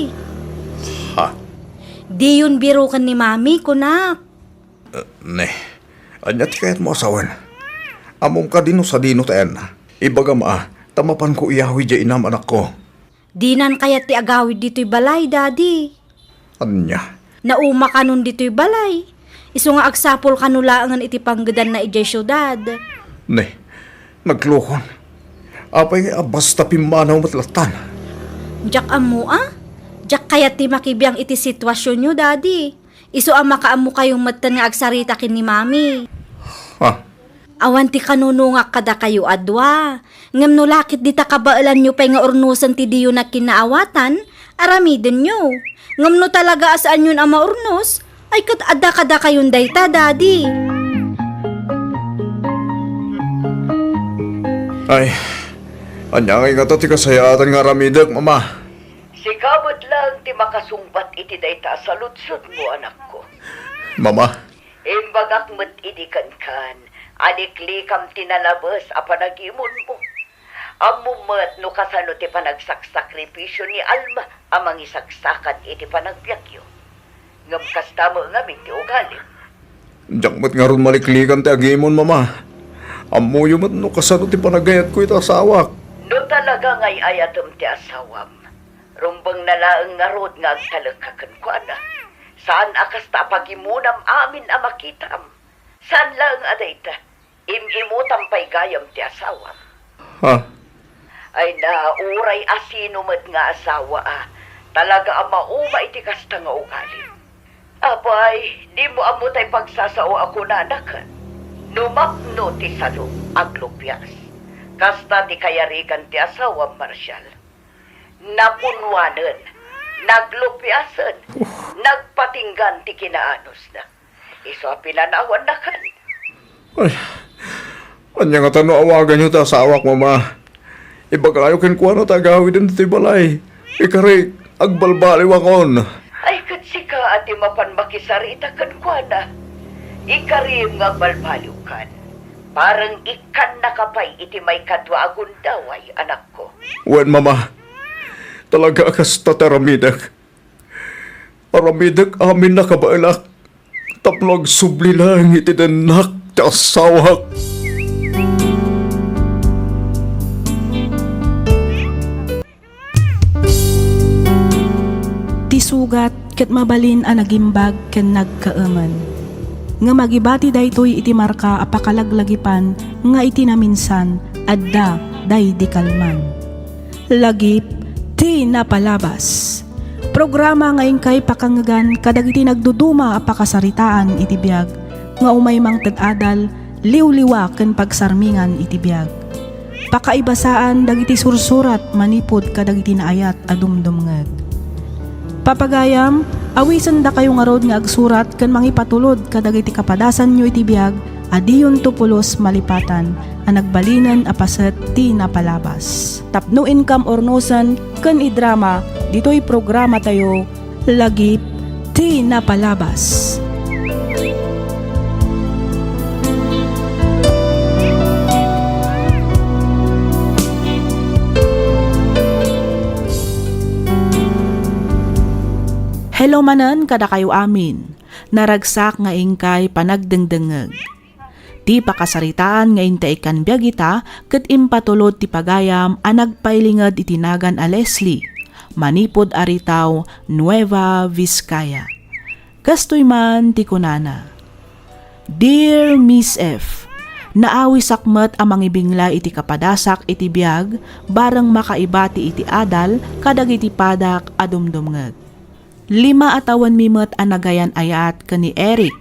Ha? Di yun birukan ni Mami, kunak. Ne, anyat kahit mo asawan. Amom ka dino sa dino tayan. Ibaga tamapan ko iyahoy dyan inam anak ko. Di nan kayat ti agawid dito'y balay, Daddy. Anya? Nauma ka nun dito'y balay. Iso nga agsapol kanulaangan iti panggadan na ijay syudad. Ne, nagluhon. Apay basta pimanaw matlatan. Diyak amo Diyak kayat ti makibiyang iti sitwasyon nyo, Daddy. Iso ang makaamu kayong matan nga agsarita kin ni Mami. Ha? Awan ti kanunungak kada kayo adwa. Ngam no lakit di takabaalan nyo pa'y nga urnusan ti diyo na kinaawatan, aramidin nyo. Ngam no talaga asaan yun ang maurnos, ay kat adda kada kayon dayta, Daddy. Ay, anya nga nga ti kasayatan nga ramidag, mama. Sikamot lang ti makasungbat iti dayta sa lutsod mo, anak ko. Mama? Imbagak met idikan kan, aniklikam tinalabas a panagimon mo. Amumat no kasano ti panagsakripisyo ni Alma amang isaksakan iti panagbyagyo. Ngam kasta mo ngamin ti ugali. Diyak nga ron maliklikan ti agimon, mama. Amuyo mat no kasano ti panagayat ko iti asawak. No talaga ngay ayatom ti asawam. Rumbang nalaang nga rod nga agtalakakan ko ana. Saan akas ta pagimunam amin a makitam? Saan lang adayta? Imimutam pa'y gayam ti asawam. Ha? Ay uray asino mat nga asawa Talaga ang mauma iti kasta nga ugali. Apay, di mo amutay pagsasao ako nanakan. Numakno ti salo aglupyas. Kasta ti kayarikan ti asawa Marshall. Napunwanan, naglupyasan, nagpatinggan ti kinaanos na. Iso pinanawan na kan. Ay, anya nga tano awagan nyo ta asawak, mama. Ibagayo ken kuano ta gawid ti balay. Ikari agbalbali wakon. Ay katsika ati mapan makisarita kan kuana. Ikarim nga balbaliw kan. Parang ikan nakapay iti may kadwa agundaway, anak ko. Wen, mama. Talaga akas tataramidag. Aramidag amin nakabailak. Taplag subli lang iti denak ti asawak. Tisugat ket mabalin a nagimbag ken nagkaaman. Nga magibati daytoy iti marka apakalaglagipan nga iti naminsan adda day di kalman. Lagip ti napalabas. Programa ngayon kay pakangagan kadagiti nagduduma apakasaritaan iti biag nga umay mang tad-adal liwliwa ken pagsarmingan iti biag. Pakaibasaan dagiti sursurat manipod kadagiti naayat a dumdumngeg. Papagayam, awisan da kayo nga rod nga agsurat ken mangipatulod kadagiti kapadasan nyo iti biag adiyon tupulos malipatan a nagbalinan a paset ti napalabas. Tapno income ornosan ken idrama dito'y programa tayo lagip ti napalabas. Hello manan kada kayo amin, naragsak nga ingkay panagdengdengeg. Ti pakasaritaan nga intay kan biyagita ket impatulod ti pagayam a nagpailinged itinagan a Leslie, manipod aritaw Nueva Vizcaya. Kastoy man ti kunana. Dear Miss F, naawi sakmet amang ibingla iti kapadasak iti biyag bareng makaibati iti adal kadag iti padak adumdumngeg. 5 atawan mimet anagayan ayat kani Eric,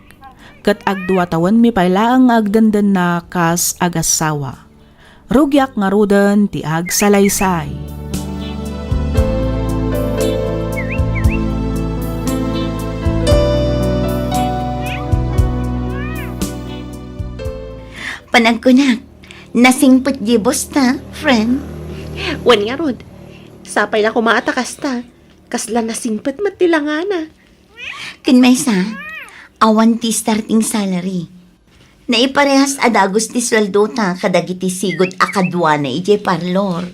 ket agdua tawen mi paylaang agdandan na kas agasawa. Rugyak nga ruden ti agsalaysay. Panagkunak, nasingpot gibos ta, friend. Wan nga rod. Sapay la kumaatakas ta. Kasla nasingpet matilangana. Kinmaysa, awan ti starting salary. Naiparehas adagos ti sweldo ta kadagiti sigod akadwa na ije parlor.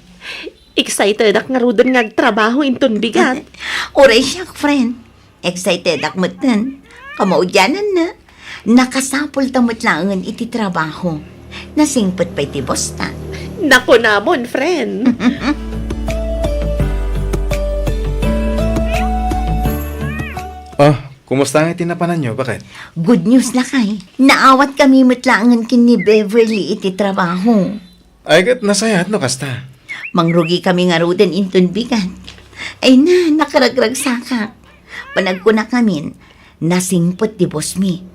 Excited ak nga rodon nga trabaho inton bigat. Oray siya, friend. Excited ak matan. Kamaudyanan na. Nakasapol tamot langan iti trabaho. Nasingpot pa iti bosta. Nako namon, friend. Kumusta nga tinapanan nyo? Bakit? Good news na kay. Naawat kami matlangan kini Beverly iti trabaho. Ay, kat nasayat no kasta. Mangrugi kami nga roden inton bigat. Ay na, nakaragrag sakak. Panagkuna kami, nasingpot di boss mi.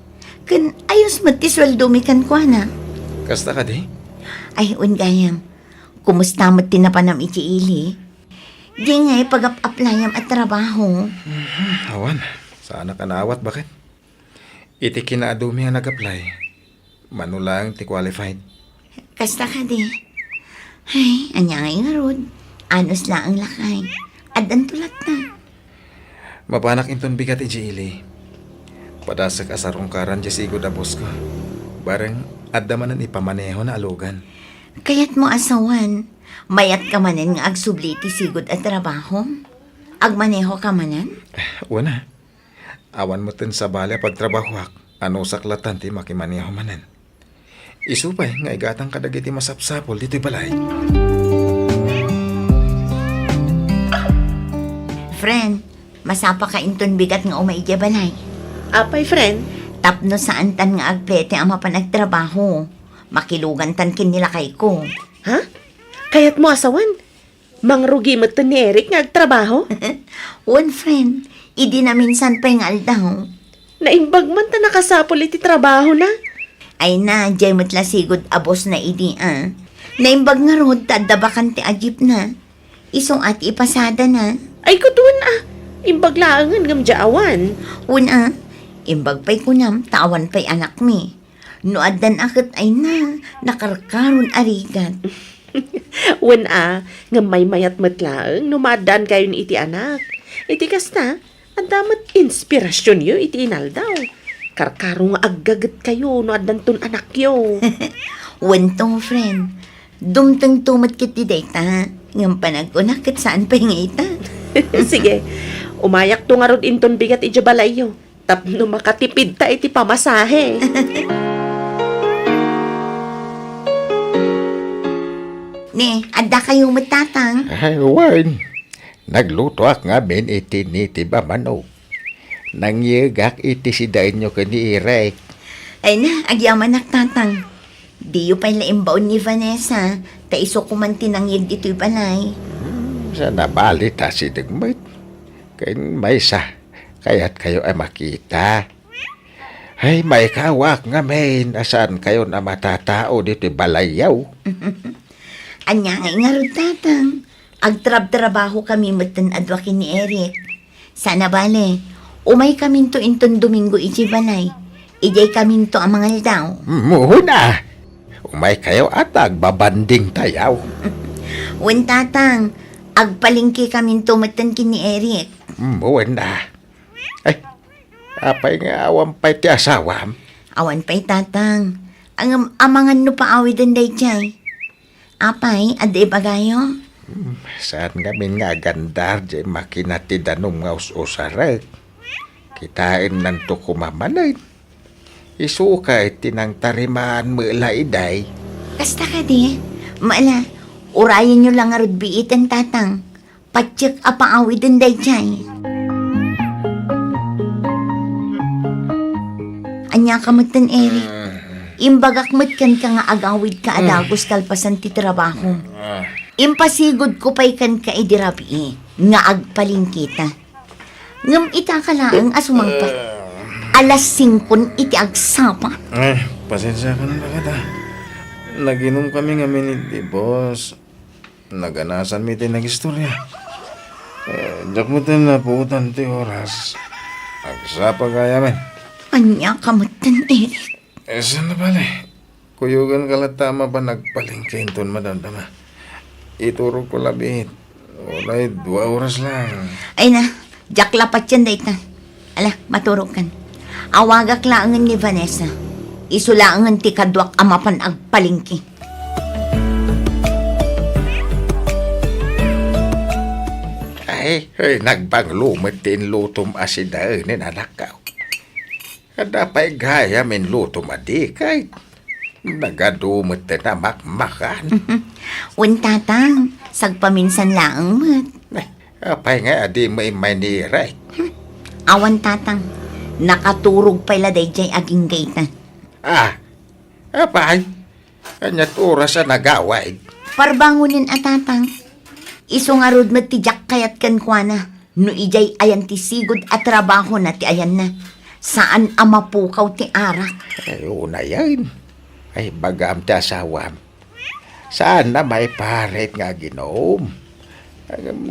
Kan ayos matisweldo mi kan kwa na. Kasta ka di? Ay, ungayam. Kumusta mo tinapanam iti ili? Di nga'y pag-applyam at trabaho. Awan. Sana ka naawat, bakit? Iti kinaadumi nga nag-apply. Manulang ti qualified. Kasta ka di. Ay, anyangay nga rod. Anos lang ang lakay. Adan tulat na. Mapanak inton bigat iti ili. Padasak asarong karan di sigod abos ko. Bareng adamanan ipamaneho na alugan. Kaya't mo asawan. Mayat ka manan nga agsubli ti sigod at trabaho. Agmaneho ka manan? Una. Awan mo tin sa bala pagtrabahoak. Ano saklatan ti makimaneho manan. Isupay nga igatang kadagiti masapsapol dito'y balay. Friend, masapa ka inton bigat nga umaigya balay. Apay, friend. Tapno saan tan nga agplete ang mapanagtrabaho. Makilugan tan kinila kay ko. Ha? Kayat mo asawan? Mangrugi mo ni Eric nga agtrabaho? One friend, idi na minsan pa yung aldaw. Naimbag man ta nakasapol iti trabaho na. Ay na, jay matla sigod abos na idi Naimbag nga rod, tadabakan ti agip na. Isong at ipasada na. Ay kutuan Imbag laangan ngam jaawan. Una, imbag pa'y kunam, tawan pa'y anak mi. No adan akit ay na, nakarkaron arigat. Wan nga may mayat matlaang numadan kayo ni iti anak. Iti kasta, ang damat inspirasyon yo iti inaldaw. Karkaro nga aggagat kayo no adan ton anak yo. Wentong friend, dumtang tumat kit di dayta. Ngam panagkunak kat saan pa'y nga ita. Sige, umayak to nga rod inton bigat iti balay yo. Tapno makatipid ta iti pamasahe. Ne, adda kayo matatang. Ay, Warren. Nagluto ak nga men iti niti ba manok. Nangyagak iti si dain nyo ka ni Eric. Ay na, agyaman naktatang. Di yu pa'y laimbaon ni Vanessa. Ta iso kumantinangyag dito'y balay. Sa nabalita si Dagmit. Kaya may sa. Kaya't kayo ay makita. Ay, may kawak nga men. Asan kayo na matatao dito'y balayaw? Anya nga rin tatang. Agtrab-trabaho kami matan adwa ni Eric. Sana bale, umay kaminto inton Domingo iti balay. Ijay kaminto ang mga aldaw. Muna! Umay kayo at agbabanding tayaw. Wen tatang, agpalingki kaminto matan kini Eric. Muna! Ay, apay nga awam pa'y ti asawam. Awan pa'y tatang. Ang amangan no paawidan day jay. Apay, aday bagayo? Saan kami nga gandar di makinatidanom nga us-usarek. Kitain nanto kumamalay. Isukay tinang tarimaan mo ilaiday. Kasta ka di. Maala, urayan nyo lang arud biitan tatang. Patsik apaawid ang dayjay. Anya kamutan, Eric. Imbagak kan ka nga agawid ka adagos kalpasan ti trabaho. Impasigod ko pa'y kan ka idirabi nga agpaling kita. Ngam ita ka lang asumangpat. Alas 5 iti agsapa. Pasensya ka na kita. Naginom kami nga miniti, boss. Naganasan mi tayo nag-istorya. Diyak mo tayo na puutan ti oras. Agsapa kaya men. Anya kamutan, Eric. Saan na pala Kuyugan ka lang tama pa nagpalingkinton madandama. Iturog ko labit. Walay 2 oras lang. Ay na, jak lapat yan dayta. Ala, maturog kan. Awagak laangan ni Vanessa. Isulaangan ti kadwak amapan agpalingki. Ay, nagbanglumat tin lutom asidaan ni nanakaw. Kada pa'y gaya min lutom adikay. Nagadumot na makmakan. Tatang, sagpaminsan laang mat. Apay nga adi may maniray. Awan tatang, nakaturog pala dayjay aging gayta. Apay, kanyat oras na nagaway. Parbangunin tatang. Isungarod mat ti jak kayat kan kuana. No ijay ayan ti sigod at trabaho na ti ayan na. Saan amapukaw ti arak? Ay, una yan. Ay, bagam ti asawam. Saan na may paret nga ginom?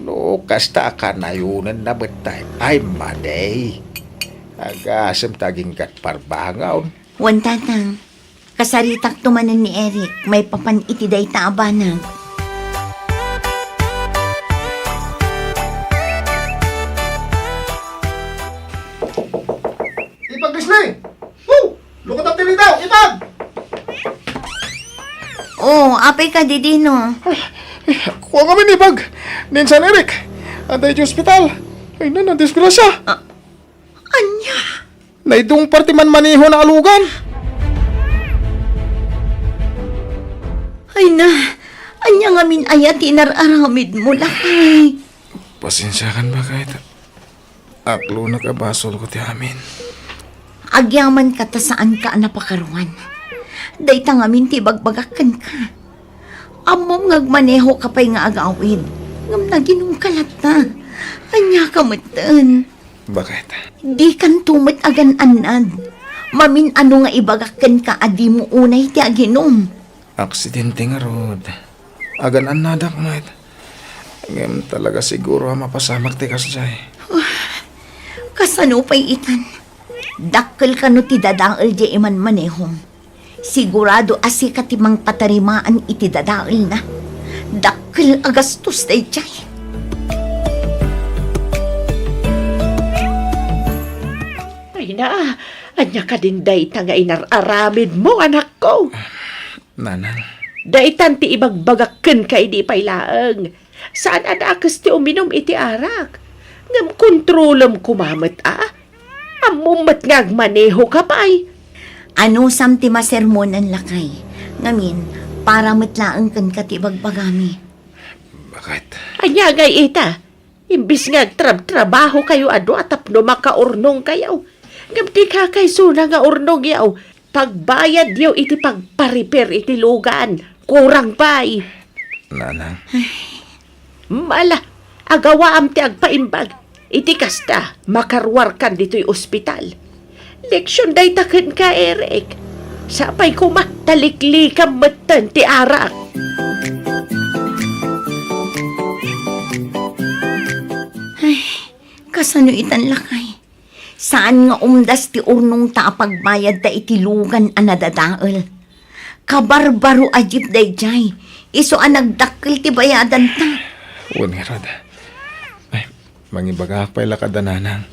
No, kasta ka na yunan na betay. Ay, maday. Agasam taging kat parbangaw. Tatang, kasaritak tumanan ni Eric. May papan itiday taabanag. Ipag-display! Woo! Lukot ang tili daw! Ipag! Apay ka didino. Kuha kami ni Bag. Ninsan Eric. Anday di ospital. Ay na, nadisgrasya. Anya? Naidong parti man maniho na alugan. Ay na, anya nga min ayat inararamid mo lakay. Pasensya kan ba kahit aklo nakabasol ko ti amin. Agyaman ka ta saan ka napakaruan. Dayta nga min ti bagbagakan ka. Amom ngagmaneho ka pa'y nga agawid. Ngam naginong kalat na. Anya ka matan. Bakit? Di kan tumit agan-anad. Mamin ano nga ibagakan ka adi mo unay ti aginom. Aksidente nga rod. Agan nadak mo ito. Ngayon talaga siguro mapasamak ti kasjay. Kasano pa'y itan? Dakkel ka no ti dadaal di iman manehom. Sigurado asi ka timang patarimaan iti dadaal na. Dakkel agastos day jay. Ay na, anya ka din dayta nga inararamid mo, anak ko. Nanang. Daytan ti ibagbagakken ka di pailaang. Saan adakas ti uminom iti arak? Ngam kontrolam kumamat Amumat nga agmaneho ka pa'y. Ano sam ti masermonan lakay? Ngamin, para matlaan kan katibagbagami. Bakit? Anya gay ita. Imbis nga trabaho kayo ado at tapno makaurnong kayo. Ngam ti kakay suna nga urnong yaw. Pagbayad yaw iti pagpariper iti lugan. Kurang pa'y. Nanang. Mala, agawaam ti agpaimbag. Iti kasta, makarwar kan dito'y ospital. Leksyon day taken ka, Eric. Sapay ko mataliklikam matan ti arak. Ay, kasano itan lakay? Saan nga umdas ti urnong ta pagbayad da itilugan anadadaal? Kabarbaro ajip day jay. Iso nagdakkel ti bayadan ta. Uwan nga rod. Ay, mangibagak pa'y lakad na nanang.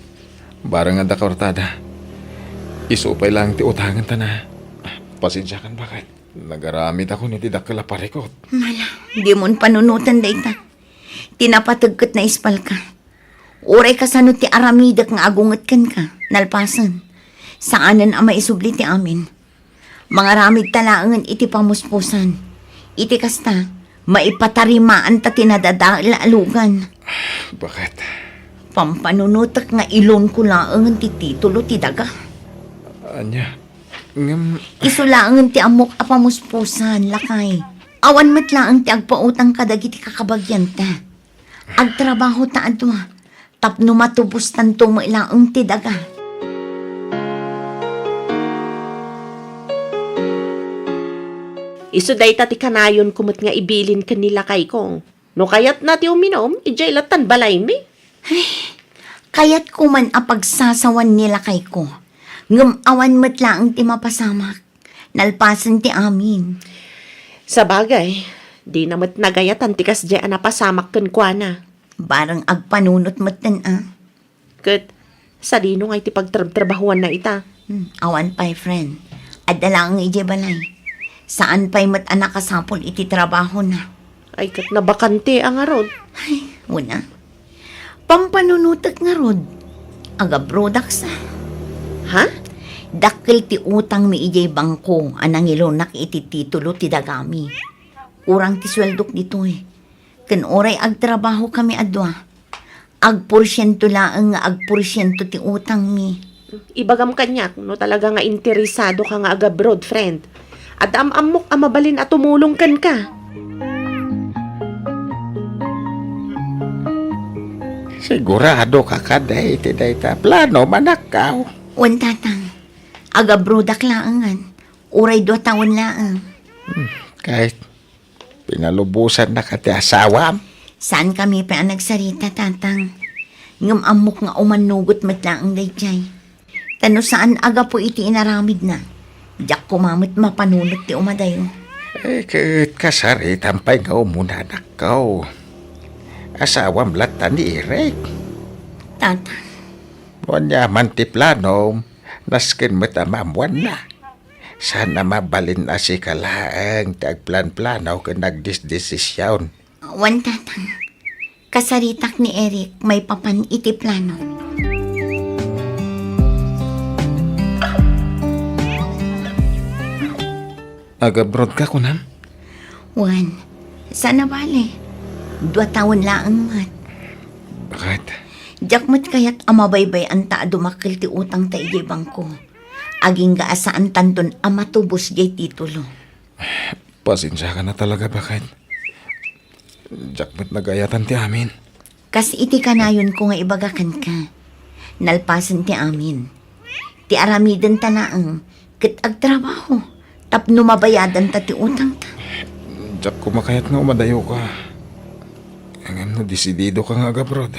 Barang nga da kaortada. Isupay lang ti utangan ta na. Pasensya kan bakit? Nagaramid ako ni ti dakkel parikot. Mala, di mon panunutan day ta. Tinapatagkat na ispal ka. Uray kasanod ti aramidak nga agungat kan ka, nalpasan. Saanan ang maisubli ti amin. Mga ramid talaangan iti pamuspusan. Iti kasta, maipatarimaan ta tinadadaalugan. Bakit? Pampanunutak nga ilon ko laangan ti titulo ti daga. Anya, ngam, Isulaangan ti amok a pamuspusan, lakay. Awan matlaang ti agpautang kadagiti kakabagyan ta. Agtrabaho ta adwa. Tapno matubos tanto mo ilaang ti daga. Iso day tati kanayon kumot nga ibilin kanila kay kong. No kayat na ti uminom, ijay latan balay mi. Kaya't kuman apagsasawan nila kay ko. Ngam awan matlaang ti mapasamak. Nalpasan ti amin. Sa bagay, di namat nagayatan ti kasdyan na pasamak kan kwa na. Barang agpanunot matan Kat, sa dino nga iti pagtrabahuan na ita. Awan pa'y friend. Adala ang ije balay. Saan pa'y mat anak kasapol iti trabaho na. Ay kat nabakante ang arod. Una. Pampanunutak nga rod. Aga products Ha? Dakil ti utang mi ijay bangko anang ilonak iti titulo ti dagami. Urang ti sweldok dito Kan oray agtrabaho kami adwa. Agporsyento laang nga agporsyento ti utang mi. Ibagam kanyak, no talaga nga interesado ka nga aga-broad, friend. At amok amabalin at tumulong kan ka. Sigurado ka kaday, tiday ta. Plano manakaw. Wan tatang. Aga brodak laangan. Uray 2 taon laang. Kahit pinalubusan na ka ti asawam. Saan kami pa ang nagsarita, tatang? Ngam amok nga umanugot matlaang dayjay. Tano saan aga po iti inaramid na. Diyak kumamit mapanunot ti umadayo. Kahit kasaritan pa'y nga umunanak ka. Asawam latan ni Eric. Tatang. Wanyaman ti plano, naskin matamamuan na. Sana mabalin na si kalaang tagplan-plano ka nagdisdesisyon. Wan tatang. Kasaritak ni Eric may papan iti plano. aga-abroad ka kunam? Wan. Sana bale. 2 taon laang mat. Bakit? Jakmat kaya't amabaybay ang taa dumakil ti utang ta ijay bangko. Aging gaasaan tanton amatubos jay titulo. Pasensya ka na talaga, bakit? Jakmat nagayatan ti amin. Kas iti kanayon ko nga ibagakan ka. Nalpasan ti amin. Ti aramiden ta naang ket agtrabaho. Tapno mabayadan ta ti utang ta. Jak kumakayat nga umadayo ka. Ngayon na desidido ka nga aga-abroad.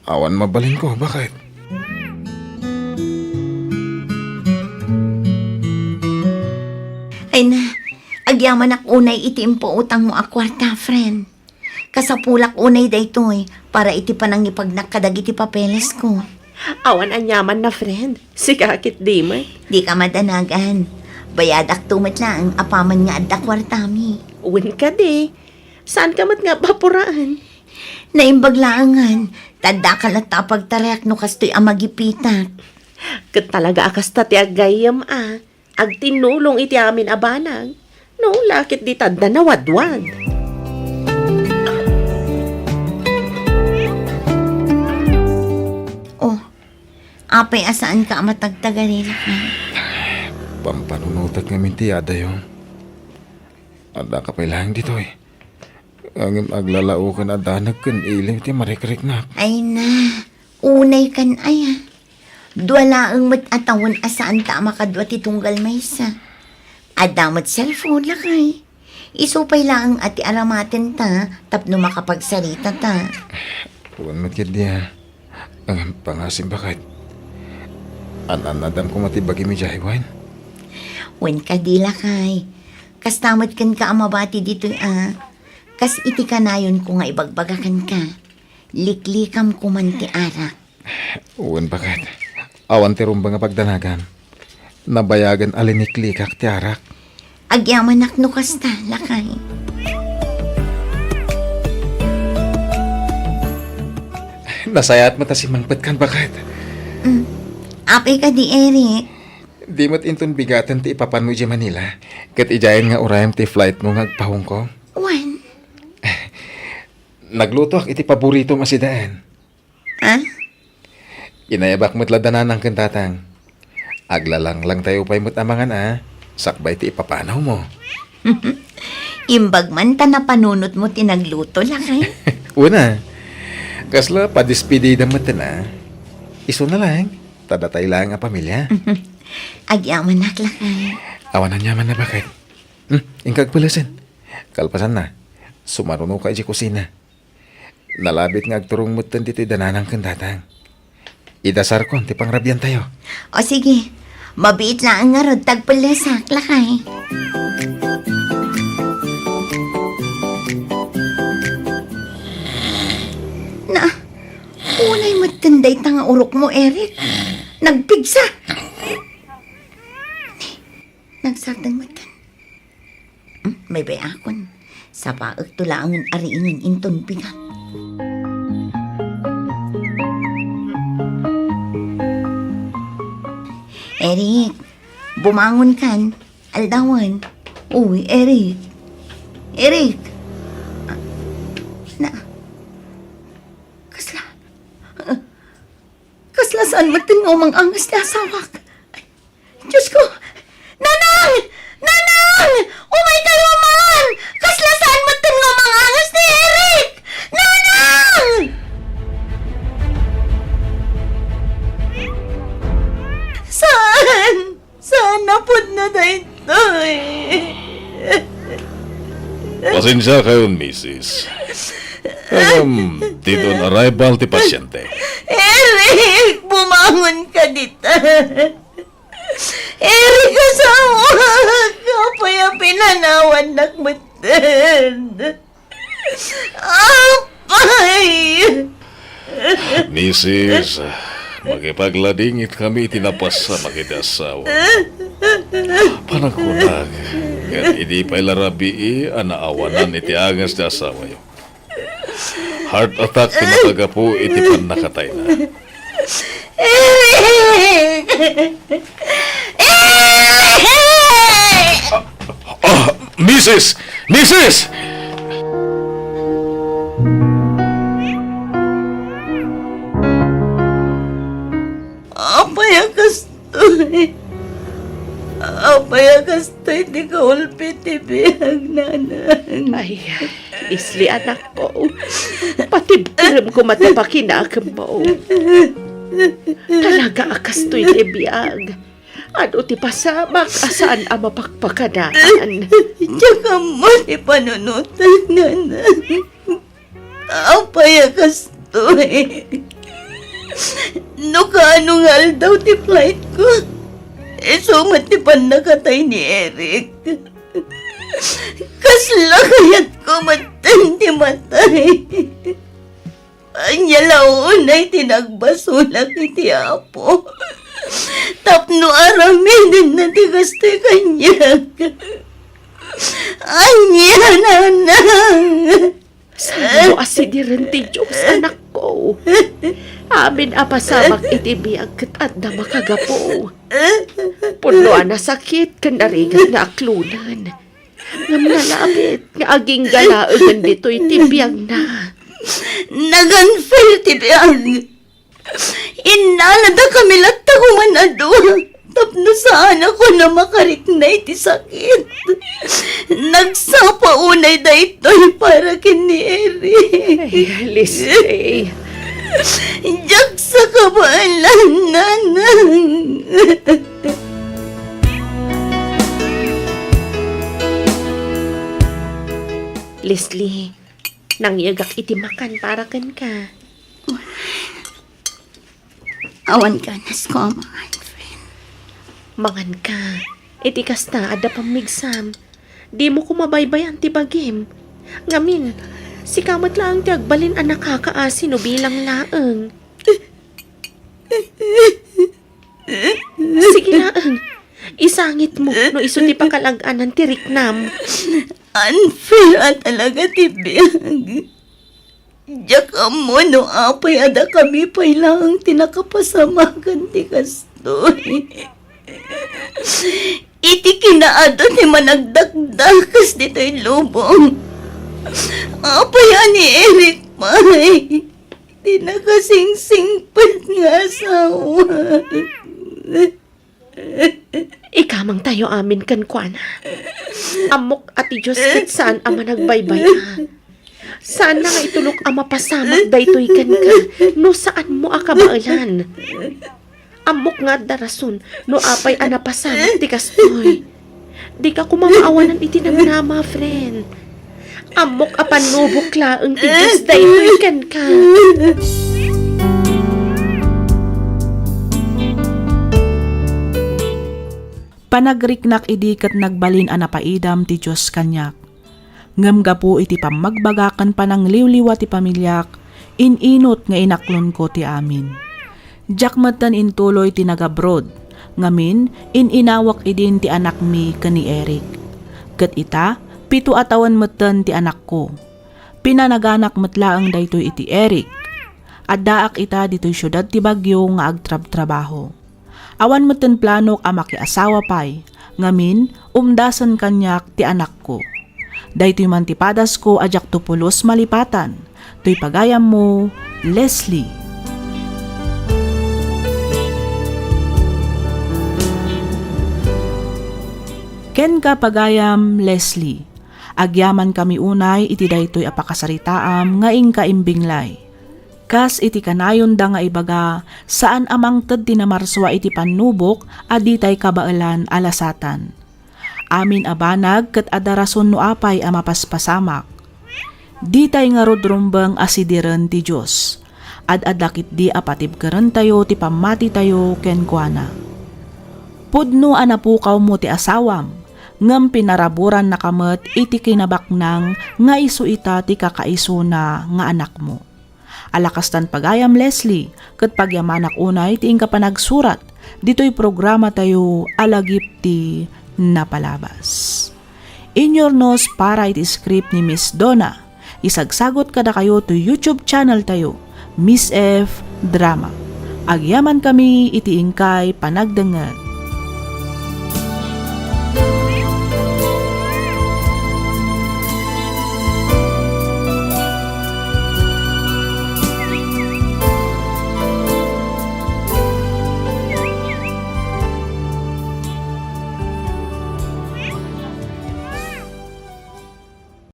Awan mabalin ko, bakit? Ay na, agyaman ak unay itimpo utang mo a kwarta, friend. Kasapulak unay daytoy para iti panang ipagnak iti papeles ko. Awan anyaman na, friend. Sikakit di man. Di ka madanagan. Bayadak tumat lang apaman nga adda kwartami. Uwin ka di. Saan ka mat nga bapuraan? Naimbaglaangan, tanda ka lang tapagtarayak no kastoy amagipitak. Kat talaga akas tati agayam Agtinulong iti amin abanag. No, lakit di tanda na wadwad. Oh, apay asaan ka matagtagarila ka? Pampanunutat nga mintiyada yun. Ada ka pailang dito Ang aglalao ka na danag kan ilim ti marikrik na. Ay na, unay kan ay 2 laang matatawan asaan ta makadwa ti tunggal maysa. Adamat cellphone lakay. Isupay laang ati aramaten ta tapno makapagsarita ta. Huwag matkid niya. Ang pangasim bakit? Ananadam ko matibagi mi jaywan. Wen ka di lakay. Kas tamat kan ka amabati dito Kas iti kanayon ko nga ibagbagakan ka. Liklikam ko man ti arak. Uwan bakit? Awan ti rumba nga pagdanagan. Nabayagan aliniklikak ti arak. Agyaman akno kasta, lakay. Nasayat mo ta si Mangpet kan bakit? Apay ka di, Eric. Di mo't inton bigatan ti ipapan mo di Manila. Kat ijayan nga urayam ti flight mo nga agpahong ko. Wan. Nagluto ak iti paborito masidaan. Ha? Inayabak mo't ladanan ng kantatang. Aglalang lang tayo pa'y mo't amangan Sakbay ti ipapanaw mo. Imbag man ta na panunot mo tinagluto lang ay. Una, kasla padispidida mo na. Iso na lang. Tadatay lang ang pamilya. Agyaman naklakay. Awanan yaman na bakit? Ingkag pulasan. Kalpasan na. Sumaruno ka di kusina. Nalabit nga agturong mutan dito'y dananang kandatang. Idasar ko, ti pangrabyan tayo. O sige, mabiit lang ang ngarod tagpulasak lakay. Na, unay matanday tanga urok mo, Eric. Nagpigsa. Nagsartang matan. May bayakon. Sa paag tulaangan ariingan inton pigat. Eric, bumangon kan. Aldawan. Uy, Eric. Eric. Na. Kasla saan matin nga umang angas na asawak. Ay, Diyos ko. Nanang! Nanang! Umay kayo man! Kasla saan matin nga umang angas ni Eric! Nanang! Saan? Saan napod na dito Pasensya kayo, Mrs. Dito ang arrival ti pasyente. Eric, bumangon ka dito. Eric, asawa. Kapaya pinanawan nakmatan. Apay! Mrs., magipagladingit kami tinapas sa makidasawa. Panagkunag, kaya hindi pa ilarabi anaawanan iti angas na asawa yo. Heart attack tinataga po iti panakatay na. Eric! Eric! Mrs! Mrs! Apay kastoy. Apay kastoy di ka ulpit ibihag nanang. Ay, Leslie, anak ko. Patibtiram ko matapakinakam mo. Talaga akas to'y tibiyag. Ano ti pasamak asaan ang mapakpakanaan. Tsaka mo ni panunutan nanang. Apay kastoy. No kaano nga daw ti flight ko. Sumat ti pan nakatay ni Eric. Kasla kaya't kumatan ti matay. Anyalaunay tinagbasulak iti apo. Tapno aramidin na ti gastoy kanyag. Anya nanang. Saan mo asidirin ti Diyos, anak ko? Amin apasamak iti biyag at na makagapo. Punuan na sakit kan narigat nga aklunan. Ngam nalapit nga aging galaangan dito iti biyag na. Naganfil ti biyag. Inalada kami latta kumanado. Tapno saan ako na makariknay ti sakit. Nagsapa unay da ito'y para kini Eric. Ay, Leslie. Diyak sa kabalan, nanang. Leslie, nangyagak iti makan para kan ka. Awan ka nas ko, mga friend. Mangan ka. Iti kasta, ada pamigsam. Di mo kumabaybayan ti bagim. Ngamin, si kamat lang ti agbalin ang nakakaasin o bilang laeng. Sige laeng. Isangit mo no iso ti pakalagaan ng tiriknam. Unfair at talaga ti biyag. Jak mo no apay ada kami pay lang tinakapasamagan ti kastoy. Iti kinaado ni managdagdagas dito'y lubong. Apay ani Eric pay. Di nakasingsingpat nga asawa. Ikamang tayo amin kan kuana. Amok ati Diyos ket saan ama nagbaybay Saan na nga itulok ang mapasamak daytoy kan ka, no saan mo akabaalan. Amok nga darason, no apay anapasamak ti kastoy. Di ka kumamaawanan iti namnama, friend. Amok apanubok laeng ti Diyos daytoy kan ka. Panagriknak idi ket nagbalin a napaidam ti Diyos kanyak. Ngam gapu iti pamagbagakan pa ng liwliwa ti pamilyak, ininot nga inaklon ko ti amin. Jakmatan intuloy ti nagabroad, ngamin ininawak idin ti anak mi kani Eric. Ket ita, 7 atawan matan ti anak ko. Pinanaganak matlaang daytoy iti Eric. Addaak ita ditoy syudad ti Bagyo nga agtrab-trabaho. Awan matan planok a makiasawa pay, ngamin umdasan kanyak ti anak ko. Daytoy mantipadas ko ajak tupulos malipatan. Toy pagayam mo, Leslie. Ken ka pagayam, Leslie. Agyaman kami unay iti daytoy apakasaritaam nga ingka imbinglay. Kas iti kanayon da nga ibaga saan amang ted tinamarswa iti panubok aditay kabaalan alasatan. Amin abanag ket adarason no apay a mapaspasamak. Ditay nga rodrumbang asidiren ti Dios. Ad-adakit di apatibkeren tayo ti pamati tayo ken kuana. Pudno anapukaw mo ti asawam, ngem pinaraburan na kamet iti kinabaknang nga isu ita ti kakaiso na nga anak mo. Alakastan pagayam Leslie, ket pagyamanak unay ti ingka panagsurat, dito'y programa tayo alagip ti napalabas. Inyornos para iti script ni Miss Donna. Isagsagot kada kayo to YouTube channel tayo, Miss F Drama. Agyaman kami iti ingkay panagdengeg.